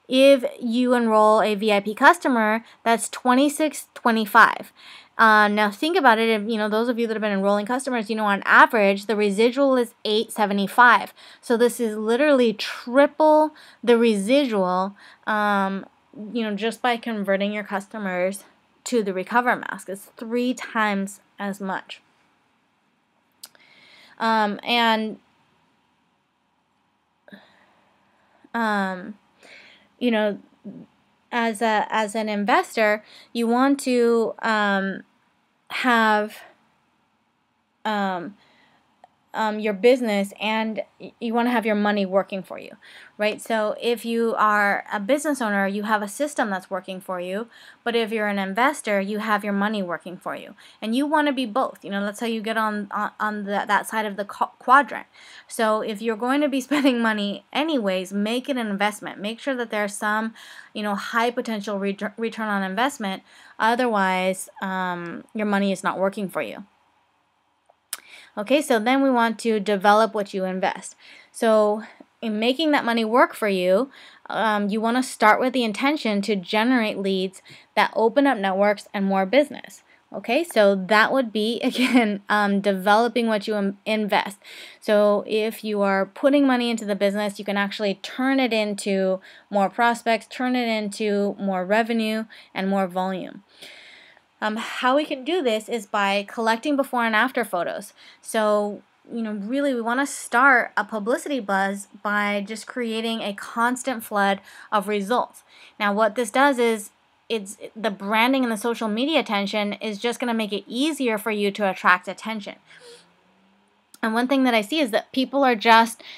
If you enroll a VIP customer, that's $26.25. Now think about it. If those of you that have been enrolling customers, on average the residual is $875. So this is literally triple the residual. Just by converting your customers to the recover mask, it's 3 times as much. As an investor, you want to have your business, and you want to have your money working for you, right? So if you are a business owner, you have a system that's working for you, but if you're an investor, you have your money working for you, and you want to be both. That's how you get on that side of the quadrant. So if you're going to be spending money anyways, make it an investment. Make sure that there's some, high potential return on investment. Otherwise, your money is not working for you. Okay, so then we want to develop what you invest. So in making that money work for you, you want to start with the intention to generate leads that open up networks and more business. Okay, so that would be, again, developing what you invest. So if you are putting money into the business, you can actually turn it into more prospects, turn it into more revenue and more volume. How we can do this is by collecting before and after photos. So, really we want to start a publicity buzz by just creating a constant flood of results. Now, what this does is it's the branding and the social media attention is just going to make it easier for you to attract attention. And one thing that I see is that people are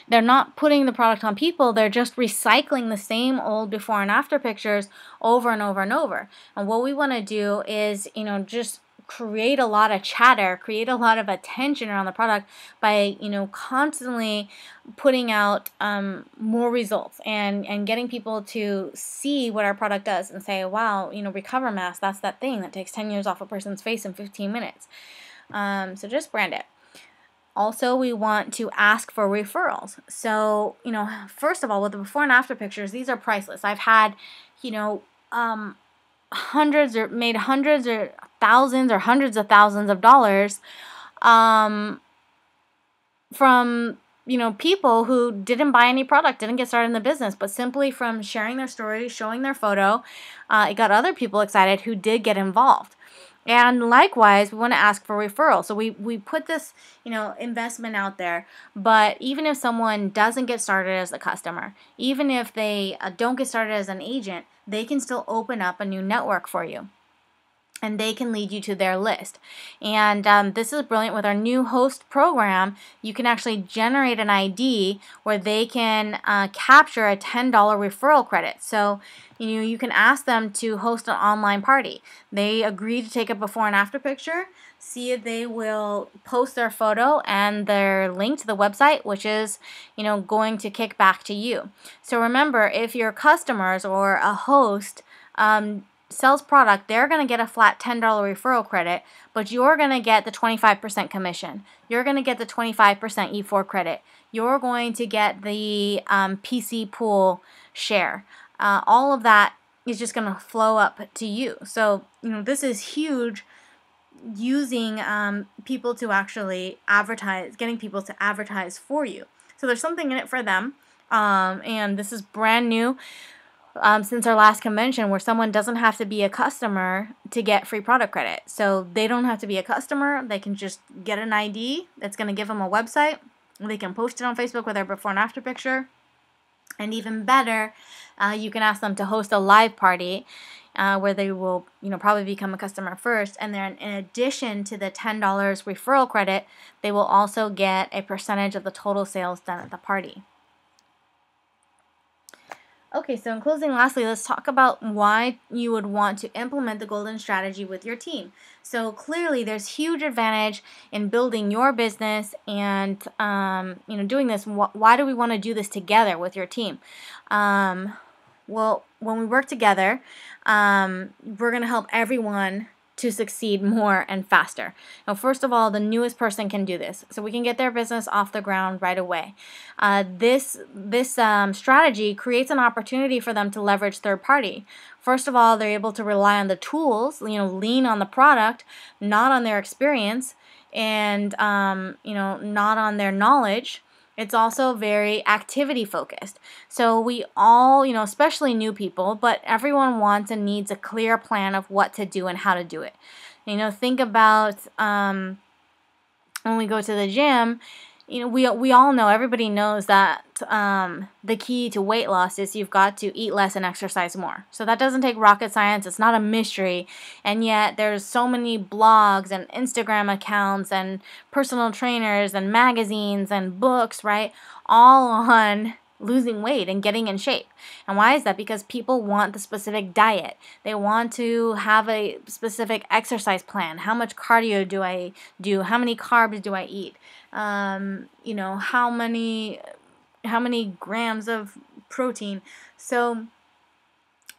they're not putting the product on people, they're just recycling the same old before and after pictures over and over and over. And what we want to do is, just create a lot of chatter, create a lot of attention around the product by, constantly putting out more results and getting people to see what our product does and say, wow, recover mask, that's that thing that takes 10 years off a person's face in 15 minutes. So just brand it. Also, we want to ask for referrals. So, first of all, with the before and after pictures, these are priceless. I've had, hundreds or thousands or hundreds of thousands of dollars from, people who didn't buy any product, didn't get started in the business, but simply from sharing their story, showing their photo, it got other people excited who did get involved. And likewise, we want to ask for referrals. So we put this, investment out there. But even if someone doesn't get started as a customer, even if they don't get started as an agent, they can still open up a new network for you. and they can lead you to their list. And this is brilliant with our new host program. You can actually generate an ID where they can capture a $10 referral credit. So you can ask them to host an online party. They agree to take a before and after picture. See if they will post their photo and their link to the website, which is going to kick back to you. So remember, if your customers or a host sells product, they're going to get a flat $10 referral credit, but you're going to get the 25% commission. You're going to get the 25% E4 credit. You're going to get the PC pool share. All of that is just going to flow up to you. So, this is huge, using people to actually advertise, getting people to advertise for you. So there's something in it for them. And this is brand new. Since our last convention, where someone doesn't have to be a customer to get free product credit. So they don't have to be a customer. They can just get an ID that's going to give them a website. They can post it on Facebook with their before and after picture. And even better, you can ask them to host a live party where they will probably become a customer first. And then in addition to the $10 referral credit, they will also get a percentage of the total sales done at the party. Okay, so in closing, lastly, let's talk about why you would want to implement the golden strategy with your team. So clearly, there's huge advantage in building your business and doing this. Why do we want to do this together with your team? Well, when we work together, we're going to help everyone to succeed more and faster. Now, first of all, the newest person can do this, so we can get their business off the ground right away. This strategy creates an opportunity for them to leverage third party. First of all, they're able to rely on the tools, lean on the product, not on their experience, and not on their knowledge. It's also very activity focused. So we all, especially new people, but everyone wants and needs a clear plan of what to do and how to do it. Think about when we go to the gym. We all know, everybody knows that the key to weight loss is you've got to eat less and exercise more. So that doesn't take rocket science. It's not a mystery. And yet there's so many blogs and Instagram accounts and personal trainers and magazines and books, right? All on losing weight and getting in shape. And why is that? Because people want the specific diet. They want to have a specific exercise plan. How much cardio do I do? How many carbs do I eat? How many grams of protein? So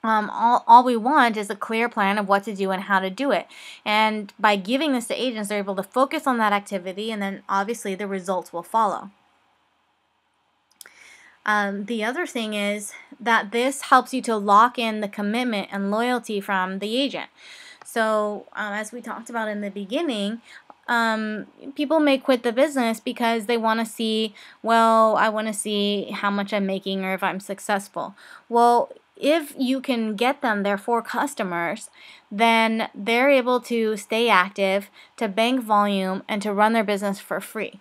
all we want is a clear plan of what to do and how to do it. And by giving this to agents, they're able to focus on that activity, and then obviously the results will follow. The other thing is that this helps you to lock in the commitment and loyalty from the agent. So as we talked about in the beginning, people may quit the business because they want to see, I want to see how much I'm making or if I'm successful. Well, if you can get them their 4 customers, then they're able to stay active, to bank volume, and to run their business for free.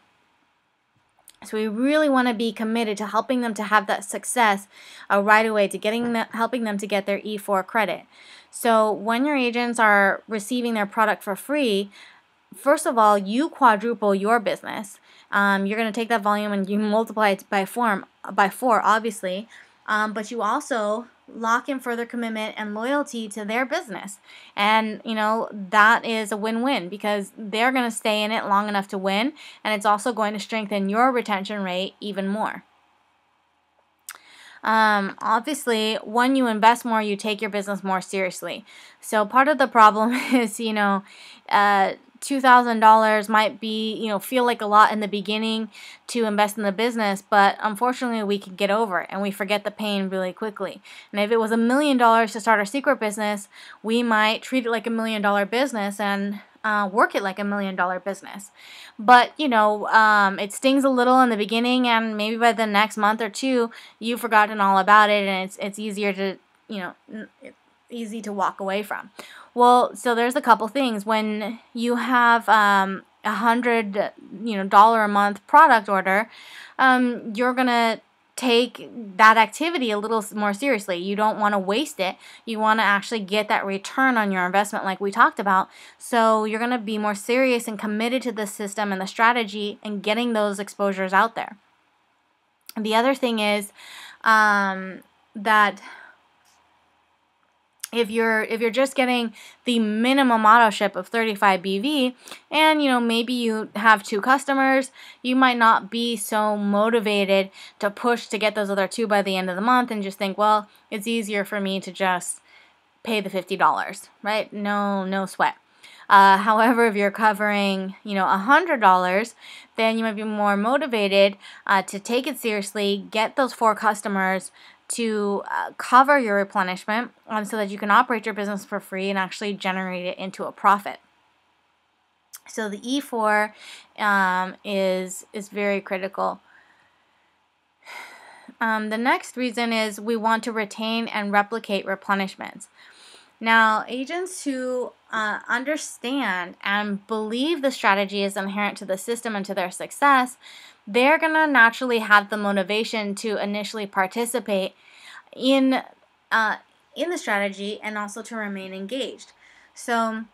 So we really want to be committed to helping them to have that success right away, to helping them to get their E4 credit. So when your agents are receiving their product for free, first of all, you quadruple your business. You're going to take that volume and you multiply it by 4, obviously. But you also lock in further commitment and loyalty to their business. And, that is a win-win because they're going to stay in it long enough to win. And it's also going to strengthen your retention rate even more. Obviously, when you invest more, you take your business more seriously. So part of the problem is, $2,000 might be, feel like a lot in the beginning to invest in the business, but unfortunately we can get over it and we forget the pain really quickly. And if it was $1 million to start our secret business, we might treat it like $1 million business and work it like $1 million business. But, it stings a little in the beginning, and maybe by the next month or 2, you've forgotten all about it, and it's easier to, easy to walk away from. Well, so there's a couple things. When you have $100 a month product order, you're gonna take that activity a little more seriously. You don't want to waste it. You want to actually get that return on your investment like we talked about. So you're going to be more serious and committed to the system and the strategy and getting those exposures out there. The other thing is that if you're just getting the minimum auto ship of 35 BV, and maybe you have 2 customers, you might not be so motivated to push to get those other 2 by the end of the month, and just think, well, it's easier for me to just pay the $50, right? No sweat. However, if you're covering, $100, then you might be more motivated to take it seriously, get those 4 customers to cover your replenishment so that you can operate your business for free and actually generate it into a profit. So the E4 is very critical. The next reason is we want to retain and replicate replenishments. Now, agents who understand and believe the strategy is inherent to the system and to their success, they're going to naturally have the motivation to initially participate in the strategy and also to remain engaged. So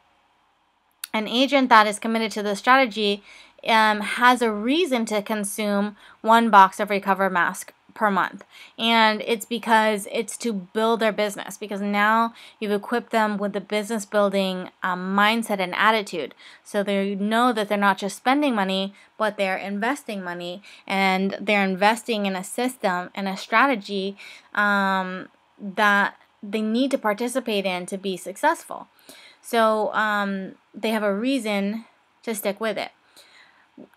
an agent that is committed to the strategy has a reason to consume 1 box of Recover Mask per month, and it's because it's to build their business, because now you've equipped them with the business building mindset and attitude, so they know that they're not just spending money, but they're investing money, and they're investing in a system and a strategy that they need to participate in to be successful. So they have a reason to stick with it.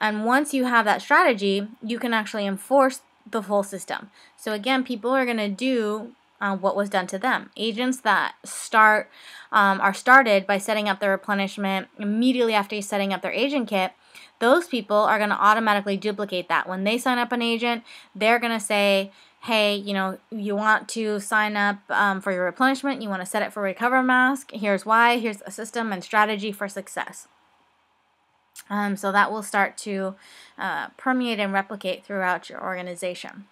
And once you have that strategy, you can actually enforce the full system. So again, people are going to do what was done to them. Agents that are started by setting up their replenishment immediately after setting up their agent kit, those people are going to automatically duplicate that. When they sign up an agent, they're going to say, hey, you want to sign up for your replenishment, you want to set it for Recover Mask, here's why, here's a system and strategy for success. So that will start to permeate and replicate throughout your organization.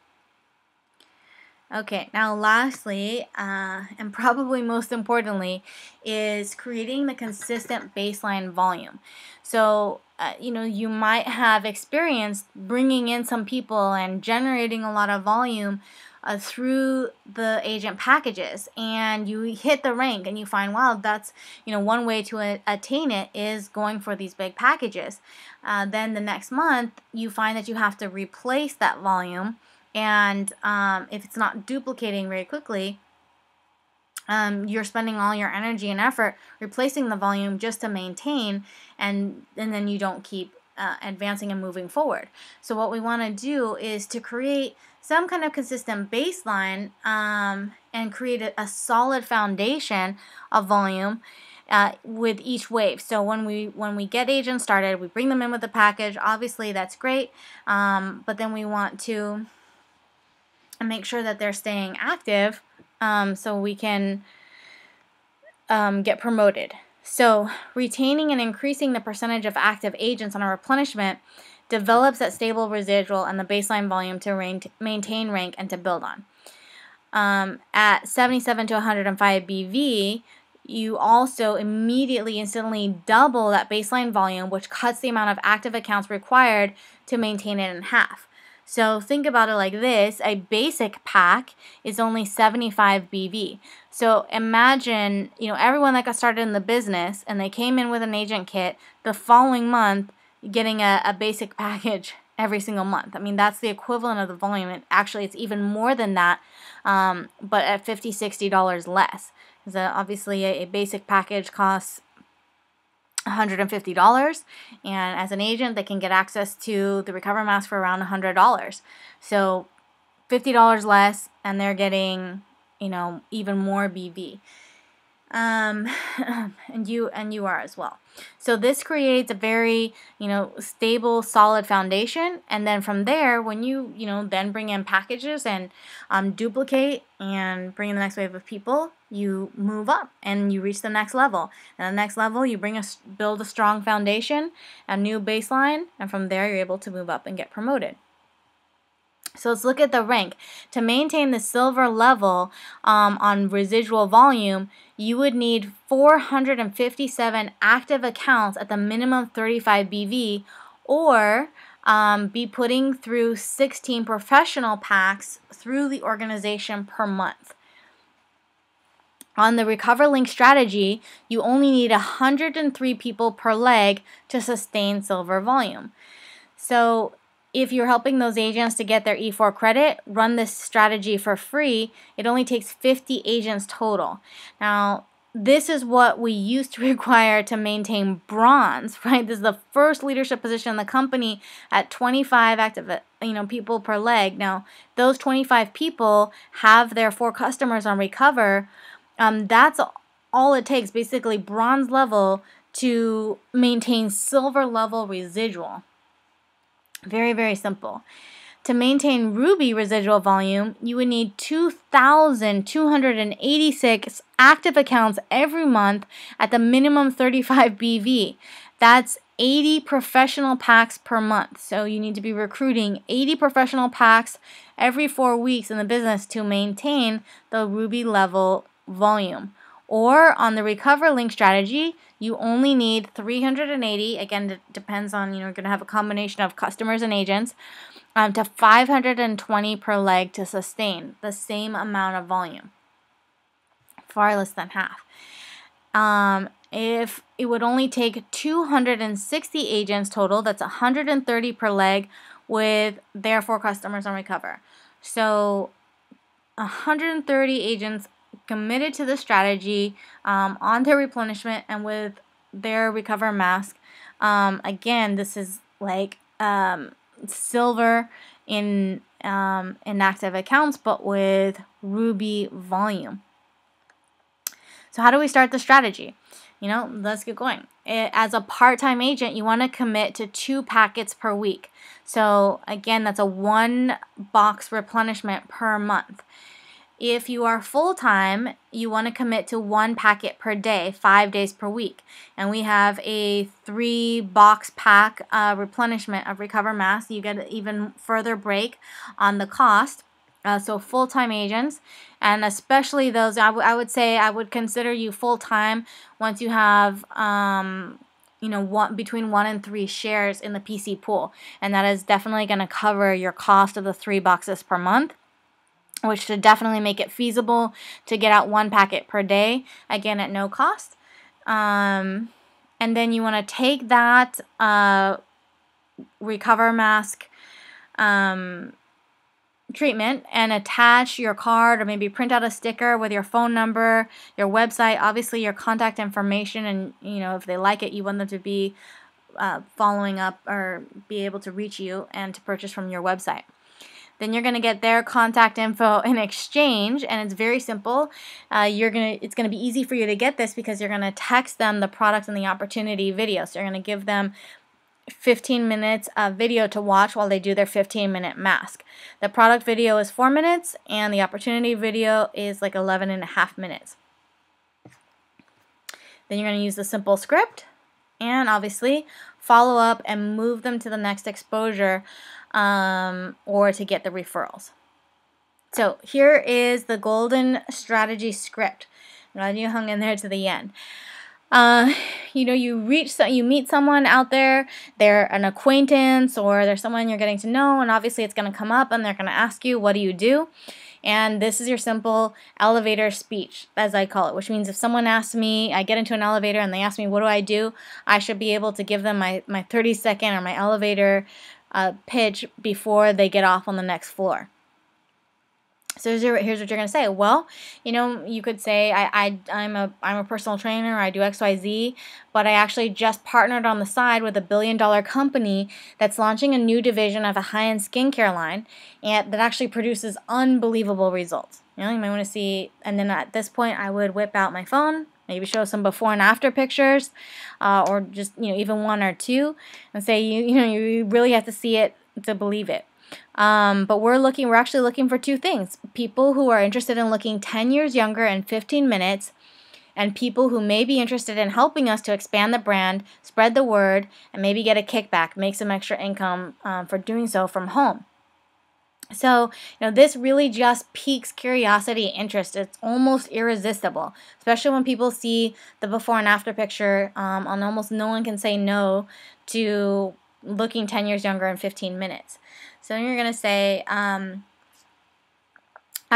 Okay, now lastly, and probably most importantly, is creating the consistent baseline volume. So, you might have experienced bringing in some people and generating a lot of volume through the agent packages, and you hit the rank and you find, wow, that's one way to attain it is going for these big packages. Then the next month you find that you have to replace that volume, and if it's not duplicating very quickly, you're spending all your energy and effort replacing the volume just to maintain, and then you don't keep advancing and moving forward. So what we want to do is to create some kind of consistent baseline and create a solid foundation of volume with each wave. So when we get agents started, we bring them in with the package. Obviously, that's great, but then we want to make sure that they're staying active so we can get promoted. So retaining and increasing the percentage of active agents on a replenishment develops that stable residual and the baseline volume to maintain rank and to build on. At 77 to 105 BV, you also instantly double that baseline volume, which cuts the amount of active accounts required to maintain it in half. So think about it like this: a basic pack is only 75 BV. So imagine, everyone that got started in the business and they came in with an agent kit, the following month getting a basic package every single month. I mean, that's the equivalent of the volume. Actually, it's even more than that, but at $50, $60 less. Because obviously a basic package costs $150, and as an agent they can get access to the Recover Mask for around $100. So $50 less, and they're getting even more BV. And you are as well. So this creates a very stable, solid foundation, and then from there, when you then bring in packages and duplicate and bring in the next wave of people, you move up and you reach the next level. And the next level, you build a strong foundation, a new baseline, and from there you're able to move up and get promoted. So let's look at the rank. To maintain the silver level on residual volume, you would need 457 active accounts at the minimum 35 BV, or be putting through 16 professional packs through the organization per month. On the Recover Link strategy, you only need 103 people per leg to sustain silver volume. So if you're helping those agents to get their E4 credit, run this strategy for free. It only takes 50 agents total. Now, this is what we used to require to maintain bronze, right? This is the first leadership position in the company at 25 active, people per leg. Now, those 25 people have their 4 customers on Recover. That's all it takes, basically bronze level, to maintain silver level residual. Very, very simple. To maintain ruby residual volume, you would need 2,286 active accounts every month at the minimum 35 BV. That's 80 professional packs per month. So you need to be recruiting 80 professional packs every 4 weeks in the business to maintain the ruby level volume. Or on the Recover Link strategy, you only need 380. Again, it depends on, you're going to have a combination of customers and agents, to 520 per leg to sustain the same amount of volume. Far less than half. If it would only take 260 agents total, that's 130 per leg with their 4 customers on Recover. So 130 agents committed to the strategy on their replenishment and with their Recover mask. Again, this is like silver in active accounts, but with ruby volume. So how do we start the strategy? Let's get going. As a part-time agent, you want to commit to 2 packets per week. So again, that's a 1 box replenishment per month. If you are full-time, you want to commit to 1 packet per day, 5 days per week. And we have a 3-box pack replenishment of Recover masks. You get an even further break on the cost. So full-time agents, and especially those, I would say I would consider you full-time once you have between 1 and 3 shares in the PC pool. And that is definitely going to cover your cost of the 3 boxes per month, which should definitely make it feasible to get out 1 packet per day, again at no cost. And then you want to take that Recover mask treatment and attach your card, or maybe print out a sticker with your phone number, your website, obviously your contact information, and if they like it, you want them to be following up or be able to reach you and to purchase from your website. Then you're going to get their contact info in exchange, and it's very simple. It's going to be easy for you to get this because you're going to text them the product and the opportunity video. So you're going to give them 15 minutes of video to watch while they do their 15-minute mask. The product video is 4 minutes, and the opportunity video is like 11.5 minutes. Then you're going to use the simple script, and obviously follow up and move them to the next exposure, or to get the referrals. So here is the golden strategy script. I'm glad you hung in there to the end. You meet someone out there, they're an acquaintance or they're someone you're getting to know, and obviously it's going to come up and they're going to ask you, what do you do? And this is your simple elevator speech, as I call it, which means if someone asks me, I get into an elevator and they ask me, what do? I should be able to give them my 30-second or my elevator pitch before they get off on the next floor. So here's what you're going to say. Well, you could say, I'm a personal trainer, I do XYZ, but I actually just partnered on the side with a $1 billion company that's launching a new division of a high-end skincare line and that actually produces unbelievable results. You might want to see, and then at this point, I would whip out my phone, maybe show some before and after pictures, or just, even 1 or 2, and say, you really have to see it to believe it. But we're actually looking for 2 things: people who are interested in looking 10 years younger in 15 minutes, and people who may be interested in helping us to expand the brand, spread the word, and maybe get a kickback, make some extra income for doing so from home. So, this really just piques curiosity and interest. It's almost irresistible, especially when people see the before and after picture, and almost no one can say no to looking 10 years younger in 15 minutes. So you're going to say, I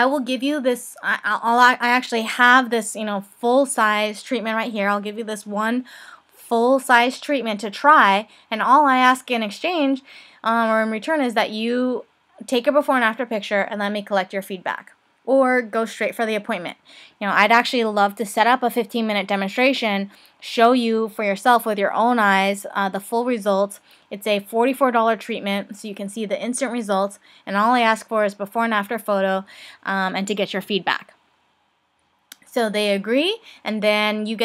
will give you this, I actually have this, full-size treatment right here. I'll give you this one full-size treatment to try, and all I ask in exchange or in return is that you take a before and after picture and let me collect your feedback, or go straight for the appointment. I'd actually love to set up a 15-minute demonstration, show you for yourself with your own eyes the full results. It's a $44 treatment, so you can see the instant results, and all I ask for is before and after photo and to get your feedback. So they agree, and then you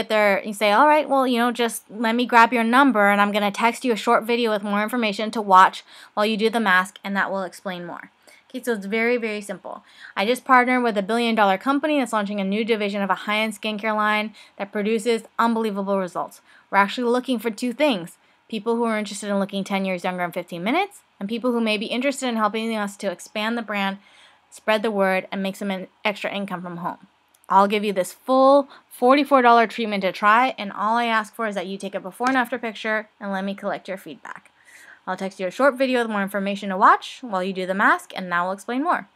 say, all right, well, just let me grab your number, and I'm going to text you a short video with more information to watch while you do the mask, and that will explain more. Okay, so it's very, very simple. I just partnered with a billion-dollar company that's launching a new division of a high-end skincare line that produces unbelievable results. We're actually looking for two things: people who are interested in looking 10 years younger in 15 minutes, and people who may be interested in helping us to expand the brand, spread the word, and make some extra income from home. I'll give you this full $44 treatment to try, and all I ask for is that you take a before and after picture and let me collect your feedback. I'll text you a short video with more information to watch while you do the mask, and now we'll explain more.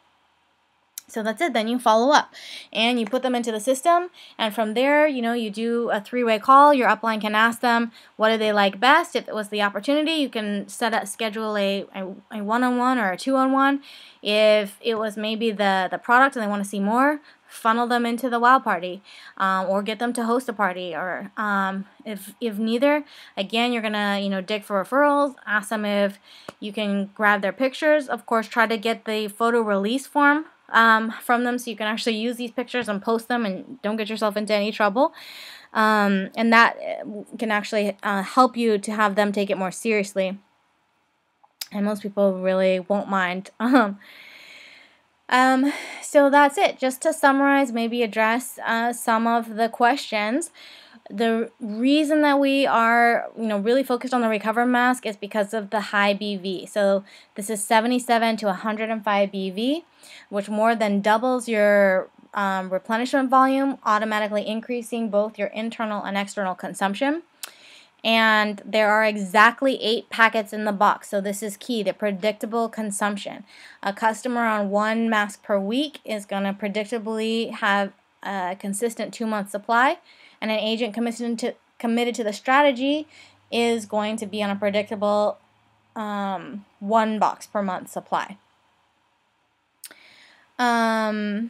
So that's it. Then you follow up and you put them into the system, and from there, you do a three-way call. Your upline can ask them what do they like best. If it was the opportunity, you can schedule a one-on-one or a two-on-one. If it was maybe the product and they want to see more, funnel them into the wow party, or get them to host a party, or if neither, again, you're gonna dig for referrals. Ask them if you can grab their pictures. Of course, try to get the photo release form from them so you can actually use these pictures and post them and don't get yourself into any trouble. And that can actually help you to have them take it more seriously. And most people really won't mind. So that's it. Just to summarize, maybe address some of the questions. The reason that we are, really focused on the Recover mask is because of the high BV. So this is 77 to 105 BV, which more than doubles your replenishment volume, automatically increasing both your internal and external consumption. And there are exactly 8 packets in the box, so this is key, the predictable consumption. A customer on one mask per week is going to predictably have a consistent 2-month supply, and an agent committed to the strategy is going to be on a predictable 1 box per month supply. Oh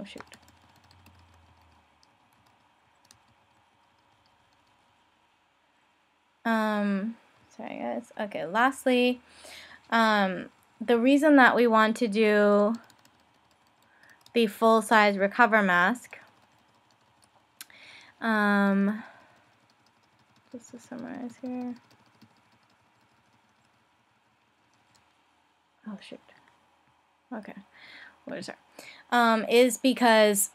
shoot. Sorry guys. Okay, lastly, the reason that we want to do the full-size Recover mask, just to summarize here. Oh shoot. Okay. What is it? Is because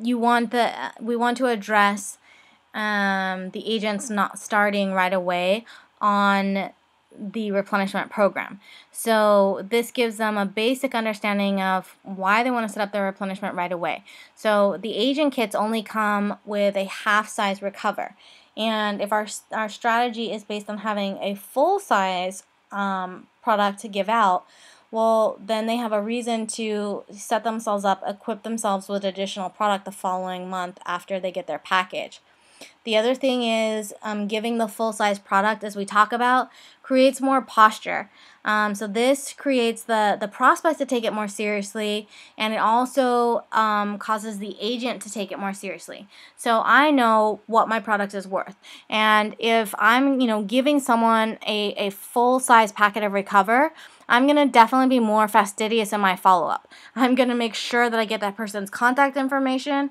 we want to address the agents not starting right away on the replenishment program. So this gives them a basic understanding of why they want to set up their replenishment right away. So the agent kits only come with a half-size Recover. And if our strategy is based on having a full-size product to give out, well, then they have a reason to set themselves up, equip themselves with additional product the following month after they get their package. The other thing is giving the full-size product, as we talk about, creates more posture. So this creates the prospect to take it more seriously, and it also causes the agent to take it more seriously. So I know what my product is worth, and if I'm giving someone a full-size packet of Recover, I'm going to definitely be more fastidious in my follow-up. I'm going to make sure that I get that person's contact information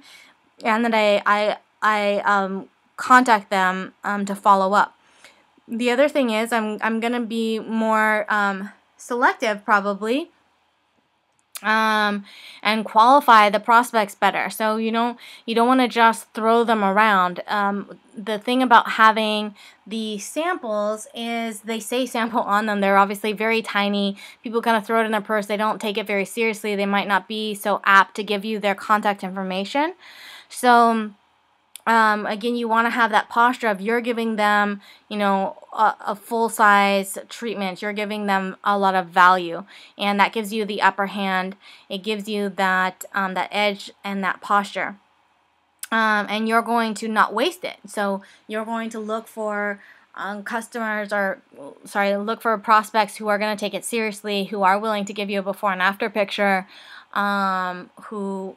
and that I contact them to follow up. The other thing is I'm going to be more selective probably and qualify the prospects better. So you don't want to just throw them around. The thing about having the samples is they say sample on them. They're obviously very tiny. People kind of throw it in their purse. They don't take it very seriously. They might not be so apt to give you their contact information. So again, you want to have that posture of you're giving them, a full-size treatment. You're giving them a lot of value, and that gives you the upper hand. It gives you that that edge and that posture. And you're going to not waste it. So you're going to look for look for prospects who are going to take it seriously, who are willing to give you a before and after picture, who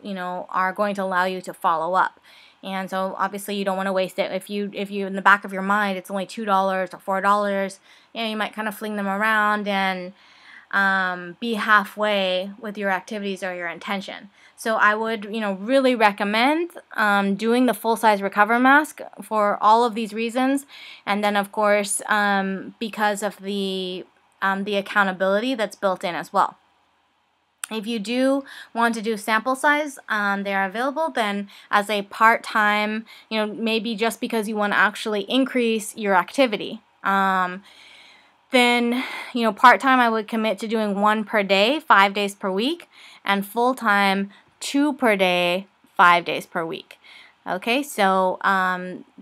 are going to allow you to follow up. And so obviously you don't want to waste it. If you in the back of your mind it's only $2 or $4, you might kind of fling them around and be halfway with your activities or your intention. So I would, really recommend doing the full-size recover mask for all of these reasons, and then of course because of the accountability that's built in as well. If you do want to do sample size, they are available then as a part-time, maybe just because you want to actually increase your activity. Then, part-time I would commit to doing 1 per day, 5 days per week, and full-time 2 per day, 5 days per week. Okay, so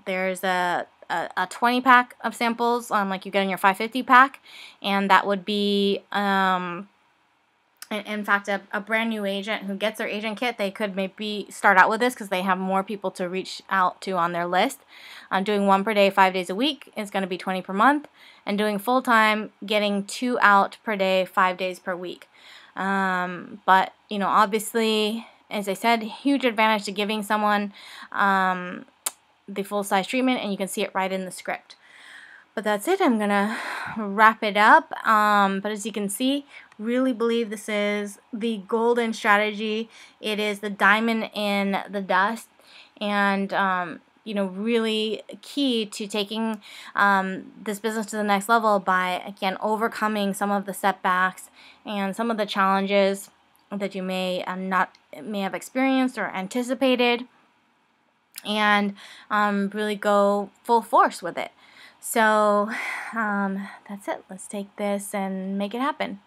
there's a 20-pack of samples, like you get in your 550 pack, and that would be in fact, a brand new agent who gets their agent kit, they could maybe start out with this because they have more people to reach out to on their list. Doing 1 per day, 5 days a week is going to be $20 per month, and doing full time, getting 2 out per day, 5 days per week. But obviously, as I said, huge advantage to giving someone the full size treatment, and you can see it right in the script. But that's it. I'm going to wrap it up. But as you can see, really believe this is the golden strategy. It is the diamond in the dust. And, really key to taking this business to the next level by, again, overcoming some of the setbacks and some of the challenges that you may have experienced or anticipated, and really go full force with it. So that's it. Let's take this and make it happen.